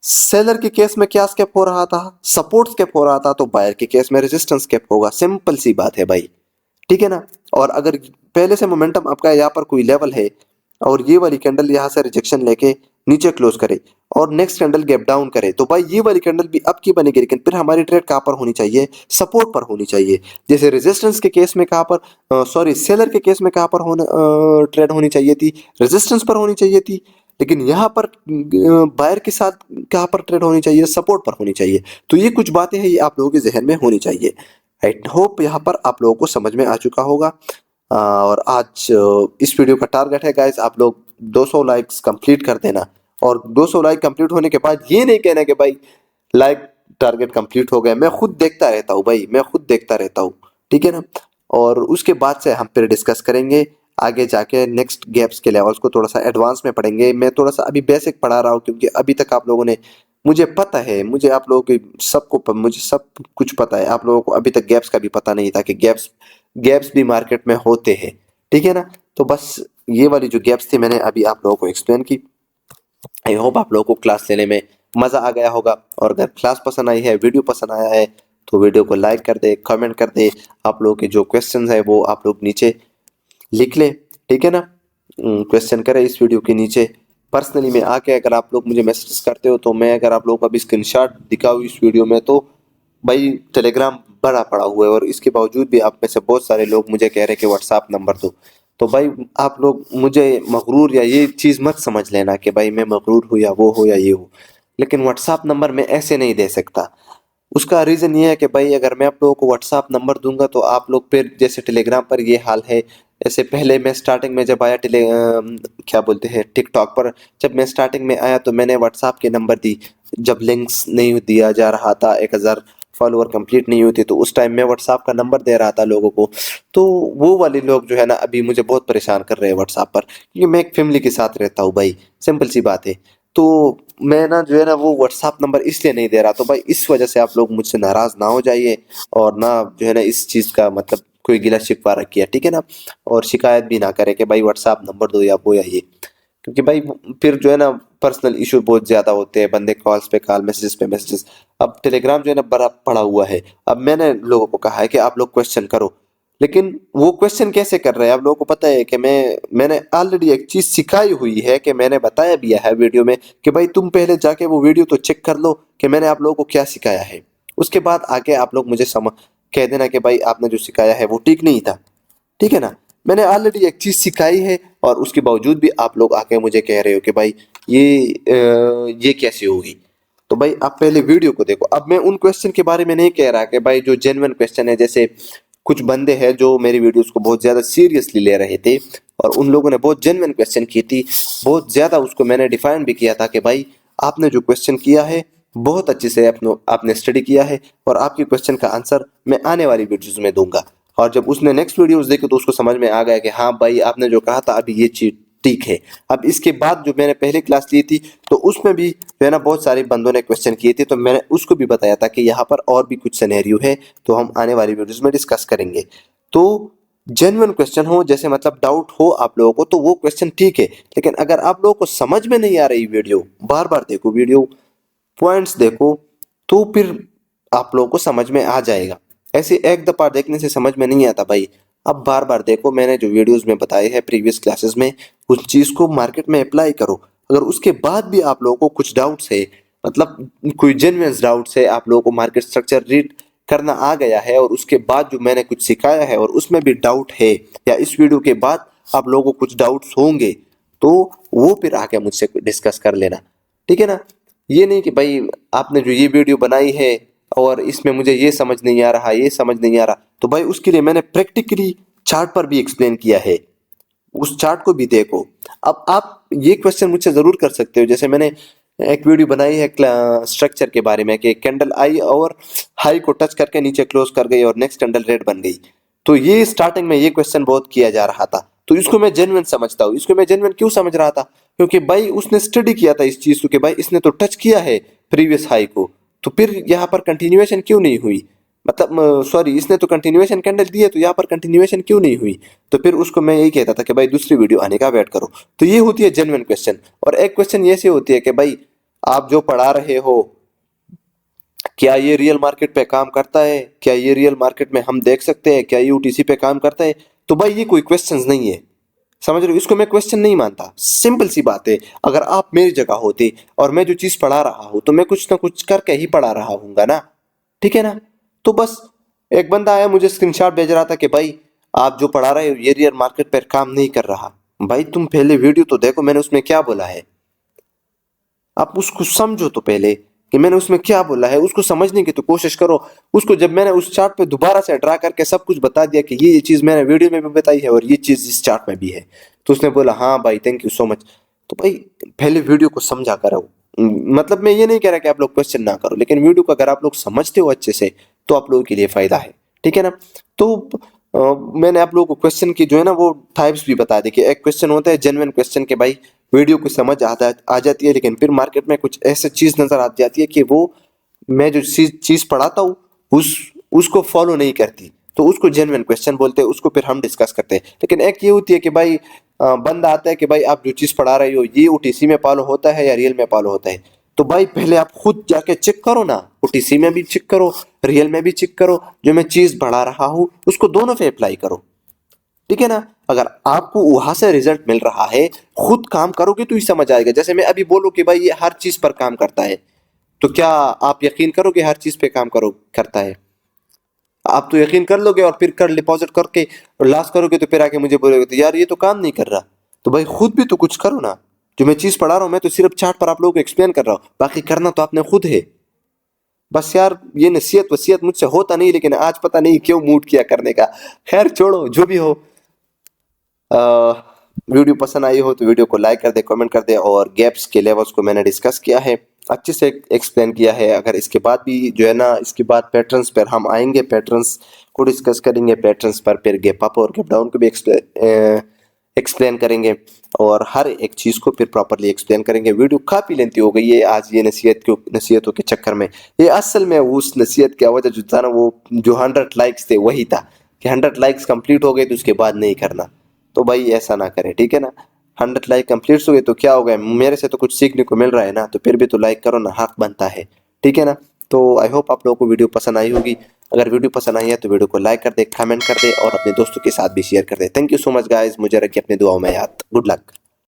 सेलर के केस में क्या स्केप हो रहा था, सपोर्ट स्केप हो रहा था, तो बायर के केस में रेजिस्टेंस स्केप होगा। सिंपल सी बात है भाई, ठीक है ना। और अगर पहले से मोमेंटम आपका यहाँ पर कोई लेवल है और ये वाली कैंडल यहाँ से रिजेक्शन लेके नीचे क्लोज करे और नेक्स्ट कैंडल गैप डाउन करे, तो भाई ये वाली कैंडल भी अप की बनेगी, लेकिन फिर हमारी ट्रेड कहाँ पर होनी चाहिए, सपोर्ट पर होनी चाहिए। जैसे रेजिस्टेंस के केस में कहाँ पर सॉरी सेलर के केस में कहाँ पर ट्रेड होनी चाहिए थी, रेजिस्टेंस पर होनी चाहिए थी। लेकिन यहाँ पर बायर के साथ कहाँ पर ट्रेड होनी चाहिए, सपोर्ट पर होनी चाहिए। तो ये कुछ बातें हैं, ये आप लोगों के जहन में होनी चाहिए। आई होप यहाँ पर आप लोगों को समझ में आ चुका होगा। और आज इस वीडियो का टारगेट है गाइस, आप लोग 200 लाइक्स कंप्लीट कर देना। और 200 लाइक कंप्लीट होने के बाद ये नहीं कहना कि भाई लाइक टारगेट कंप्लीट हो गया। मैं खुद देखता रहता हूँ भाई, मैं खुद देखता रहता हूँ, ठीक है ना। और उसके बाद से हम फिर डिस्कस करेंगे आगे जाके नेक्स्ट गैप्स के लेवल्स को थोड़ा सा एडवांस में पढ़ेंगे। मैं थोड़ा सा अभी बेसिक पढ़ा रहा हूँ, क्योंकि अभी तक आप लोगों ने, मुझे पता है, मुझे आप लोगों की मुझे सब कुछ पता है। आप लोगों को अभी तक गैप्स का भी पता नहीं था कि गैप्स गैप्स भी मार्केट में होते हैं, ठीक है ना। तो बस ये वाली जो गैप्स थी मैंने अभी आप लोगों को एक्सप्लेन की। आई होप आप लोगों को क्लास लेने में मज़ा आ गया होगा। और अगर क्लास पसंद आई है, वीडियो पसंद आया है, तो वीडियो को लाइक कर दे, कमेंट कर दे। आप लोगों के जो क्वेश्चंस है वो आप लोग नीचे लिख ले, ठीक है ना। क्वेश्चन करें इस वीडियो के नीचे। पर्सनली में आके अगर आप लोग मुझे मैसेज करते हो, तो मैं अगर आप लोगों को अभी स्क्रीनशॉट दिखाऊँ इस वीडियो में, तो भाई टेलीग्राम भरा पड़ा हुआ है, और इसके बावजूद भी आप में से बहुत सारे लोग मुझे कह रहे हैं कि व्हाट्सएप नंबर दो। तो भाई आप लोग मुझे मगरूर या ये चीज़ मत समझ लेना कि भाई मैं मगरूर हूँ या वो हो या ये हो, लेकिन व्हाट्सएप नंबर मैं ऐसे नहीं दे सकता। उसका रीज़न ये है कि भाई अगर मैं आप लोगों को व्हाट्सएप नंबर दूंगा, तो आप लोग फिर जैसे टेलीग्राम पर ये हाल है। ऐसे पहले मैं स्टार्टिंग में जब आया क्या बोलते हैं टिकटॉक पर, जब मैं स्टार्टिंग में आया तो मैंने व्हाट्सएप के नंबर दी। जब लिंक्स नहीं दिया जा रहा था, 1000 फॉलोअर कंप्लीट नहीं हुई थी, तो उस टाइम मैं व्हाट्सएप का नंबर दे रहा था लोगों को। तो वो वाले लोग जो है ना अभी मुझे बहुत परेशान कर रहे हैं व्हाट्सएप पर, क्योंकि मैं एक फैमिली के साथ रहता हूँ भाई, सिंपल सी बात है। तो मैं ना जो है ना वो व्हाट्सएप नंबर इसलिए नहीं दे रहा, तो भाई इस वजह से आप लोग मुझसे नाराज़ ना हो जाइए, और ना जो है ना इस चीज़ का मतलब कोई गिला शिकवा रखिए, ठीक है ना। और शिकायत भी ना करे कि भाई व्हाट्सएप नंबर दो या वो या ये, क्योंकि भाई फिर जो है ना पर्सनल इशू बहुत ज़्यादा होते हैं, बंदे कॉल्स पे कॉल, मैसेजेस पे मैसेजेस। अब टेलीग्राम जो है ना बड़ा पड़ा हुआ है। अब मैंने लोगों को कहा है कि आप लोग क्वेश्चन करो, लेकिन वो क्वेश्चन कैसे कर रहे हैं आप लोगों को पता है कि मैंने ऑलरेडी एक चीज़ सिखाई हुई है, कि मैंने बताया भी है वीडियो में कि भाई तुम पहले जाके वो वीडियो तो चेक कर लो कि मैंने आप लोगों को क्या सिखाया है। उसके बाद आके आप लोग मुझे कह देना कि भाई आपने जो सिखाया है वो ठीक नहीं था, ठीक है ना। मैंने ऑलरेडी एक चीज़ सिखाई है, और उसके बावजूद भी आप लोग आके मुझे कह रहे हो कि भाई ये कैसे होगी। तो भाई आप पहले वीडियो को देखो। अब मैं उन क्वेश्चन के बारे में नहीं कह रहा कि भाई जो जेन्युइन क्वेश्चन है, जैसे कुछ बंदे हैं जो मेरी वीडियोस को बहुत ज़्यादा सीरियसली ले रहे थे, और उन लोगों ने बहुत जेन्युइन क्वेश्चन की थी, बहुत ज़्यादा उसको मैंने डिफाइन भी किया था कि भाई आपने जो क्वेश्चन किया है बहुत अच्छे से आपने स्टडी किया है, और आपके क्वेश्चन का आंसर मैं आने वाली वीडियोज़ में दूंगा। और जब उसने नेक्स्ट वीडियोस देखी, तो उसको समझ में आ गया कि हाँ भाई आपने जो कहा था अभी ये चीज़ ठीक है। अब इसके बाद जो मैंने पहले क्लास ली थी, तो उसमें भी जो है ना बहुत सारे बंदों ने क्वेश्चन किए थे, तो मैंने उसको भी बताया था कि यहाँ पर और भी कुछ सिनेरियो है, तो हम आने वाली वीडियोस में डिस्कस करेंगे। तो जेन्युइन क्वेश्चन हो, जैसे मतलब डाउट हो आप लोगों को, तो वो क्वेश्चन ठीक है। लेकिन अगर आप लोगों को समझ में नहीं आ रही वीडियो, बार बार देखो वीडियो, पॉइंट्स देखो, तो फिर आप लोगों को समझ में आ जाएगा। ऐसे एक दफ़ा देखने से समझ में नहीं आता भाई। अब बार बार देखो, मैंने जो वीडियोस में बताए हैं प्रीवियस क्लासेस में, उस चीज़ को मार्केट में अप्लाई करो। अगर उसके बाद भी आप लोगों को कुछ डाउट्स है, मतलब कोई जेन्युइन डाउट्स है, आप लोगों को मार्केट स्ट्रक्चर रीड करना आ गया है, और उसके बाद जो मैंने कुछ सिखाया है और उसमें भी डाउट है, या इस वीडियो के बाद आप लोगों को कुछ डाउट्स होंगे, तो वो फिर आके मुझसे डिस्कस कर लेना, ठीक है ना। ये नहीं कि भाई आपने जो ये वीडियो बनाई है और इसमें मुझे ये समझ नहीं आ रहा, ये समझ नहीं आ रहा, तो भाई उसके लिए मैंने प्रैक्टिकली चार्ट पर भी एक्सप्लेन किया है। उस चार्ट को भी देखो। अब आप ये क्वेश्चन मुझसे जरूर कर सकते हो, जैसे मैंने एक वीडियो बनाई है स्ट्रक्चर के बारे में कि कैंडल आई और हाई को टच करके नीचे क्लोज कर गई और नेक्स्ट कैंडल रेड बन गई। तो ये स्टार्टिंग में ये क्वेश्चन बहुत किया जा रहा था, तो इसको मैं जेन्युइन समझता हूँ। इसको मैं जेन्युइन क्यों समझ रहा था, क्योंकि भाई उसने स्टडी किया था इस चीज को कि भाई इसने तो टच किया है प्रीवियस हाई को, तो फिर यहाँ पर कंटिन्यूएशन क्यों नहीं हुई, मतलब सॉरी, इसने तो कंटिन्यूएशन कैंडल दी है, तो यहाँ पर कंटिन्यूएशन क्यों नहीं हुई। तो फिर उसको मैं यही कहता था कि भाई दूसरी वीडियो आने का वेट करो। तो ये होती है जेन्युइन क्वेश्चन। और एक क्वेश्चन ये से होती है कि भाई आप जो पढ़ा रहे हो क्या ये रियल मार्केट पे काम करता है, क्या ये रियल मार्केट में हम देख सकते हैं, क्या ये यूटीसी पे काम करता है। तो भाई ये कोई क्वेश्चंस नहीं है, समझ रहे हो, इसको मैं क्वेश्चन नहीं मानता। सिंपल सी बात है, अगर आप मेरी जगह होते और मैं जो चीज पढ़ा रहा हूं तो मैं कुछ ना कुछ करके ही पढ़ा रहा हूंगा ना, ठीक है ना। तो बस एक बंदा आया मुझे स्क्रीनशॉट भेज रहा था कि भाई आप जो पढ़ा रहे हो ये रियल मार्केट पर काम नहीं कर रहा। भाई तुम पहले वीडियो तो देखो, मैंने उसमें क्या बोला है, आप उसको समझो तो पहले कि मैंने उसमें क्या बोला है, उसको समझने की तो कोशिश करो। उसको जब मैंने उस चार्ट पे दोबारा से ड्रा करके सब कुछ बता दिया कि ये चीज मैंने वीडियो में भी बताई है और ये चीज इस चार्ट में भी है, तो उसने बोला हाँ भाई थैंक यू सो मच। तो भाई पहले वीडियो को समझा करो। मतलब मैं ये नहीं कह रहा कि आप लोग क्वेश्चन ना करो, लेकिन वीडियो को अगर आप लोग समझते हो अच्छे से तो आप लोगों के लिए फायदा है, ठीक है ना। तो मैंने आप लोगों को क्वेश्चन की जो है ना वो टाइप्स भी बता दी कि एक क्वेश्चन होता है जेन्युइन क्वेश्चन के भाई वीडियो को समझ आ जाती है, लेकिन फिर मार्केट में कुछ ऐसी चीज नजर आ जाती है कि वो मैं जो चीज पढ़ाता हूँ उसको फॉलो नहीं करती, तो उसको जेन्युइन क्वेश्चन बोलते हैं, उसको फिर हम डिस्कस करते हैं। लेकिन एक ये होती है कि भाई बंदा आता है कि भाई आप जो चीज पढ़ा रहे हो ये ओटीसी में फॉलो होता है या रियल में फॉलो होता है। तो भाई पहले आप खुद जाके चेक करो ना, ओटीसी में भी चेक करो, रियल में भी चेक करो, जो मैं चीज पढ़ा रहा हूँ उसको दोनों पे अप्लाई करो, ठीक है ना। अगर आपको वहां से रिजल्ट मिल रहा है, खुद काम करोगे तो ही समझ आएगा। जैसे मैं अभी बोलूं कि भाई ये हर चीज पर काम करता है, तो क्या आप यकीन करोगे हर चीज पे काम करो करता है? आप तो यकीन कर लोगे और फिर कर डिपॉजिट करके लॉस करोगे, तो फिर आके मुझे बोलोगे तो यार ये तो काम नहीं कर रहा। तो भाई खुद भी तो कुछ करो ना। जो मैं चीज पढ़ा रहा हूँ मैं तो सिर्फ चार्ट पर आप लोगों को एक्सप्लेन कर रहा हूँ, बाकी करना तो आपने खुद है। बस यार ये नसीहत वसीयत मुझसे होता नहीं, लेकिन आज पता नहीं क्यों मूड किया करने का। खैर छोड़ो, जो भी हो। वीडियो पसंद आई हो तो वीडियो को लाइक कर दे, कमेंट कर दे, और गैप्स के लेवल्स को मैंने डिस्कस किया है, अच्छे से एक्सप्लेन किया है। अगर इसके बाद भी जो है ना, इसके बाद पैटर्न्स पर हम आएंगे, पैटर्न्स को डिस्कस करेंगे, पैटर्न्स पर फिर गैप अप और गैप डाउन को भी एक्सप्लेन करेंगे, और हर एक चीज़ को फिर प्रॉपरली एक्सप्लेन करेंगे। वीडियो काफ़ी लेंथी हो गई है आज, ये नसीहतों के चक्कर में। ये असल में उस नसीहत की वजह जो था ना, वो जो 100 लाइक्स थे वही था कि 100 लाइक्स कंप्लीट हो गए तो उसके बाद नहीं करना। तो भाई ऐसा ना करें, ठीक है ना। 100 लाइक कंप्लीट हो गए तो क्या हो गया, मेरे से तो कुछ सीखने को मिल रहा है ना, तो फिर भी तो लाइक करो ना, हक बनता है, ठीक है ना। तो आई होप आप लोगों को वीडियो पसंद आई होगी। अगर वीडियो पसंद आई है तो वीडियो को लाइक कर दे, कमेंट कर दे और अपने दोस्तों के साथ भी शेयर कर दे। Thank you so much guys, मुझे रखिए अपनी दुआओं में याद। Good luck.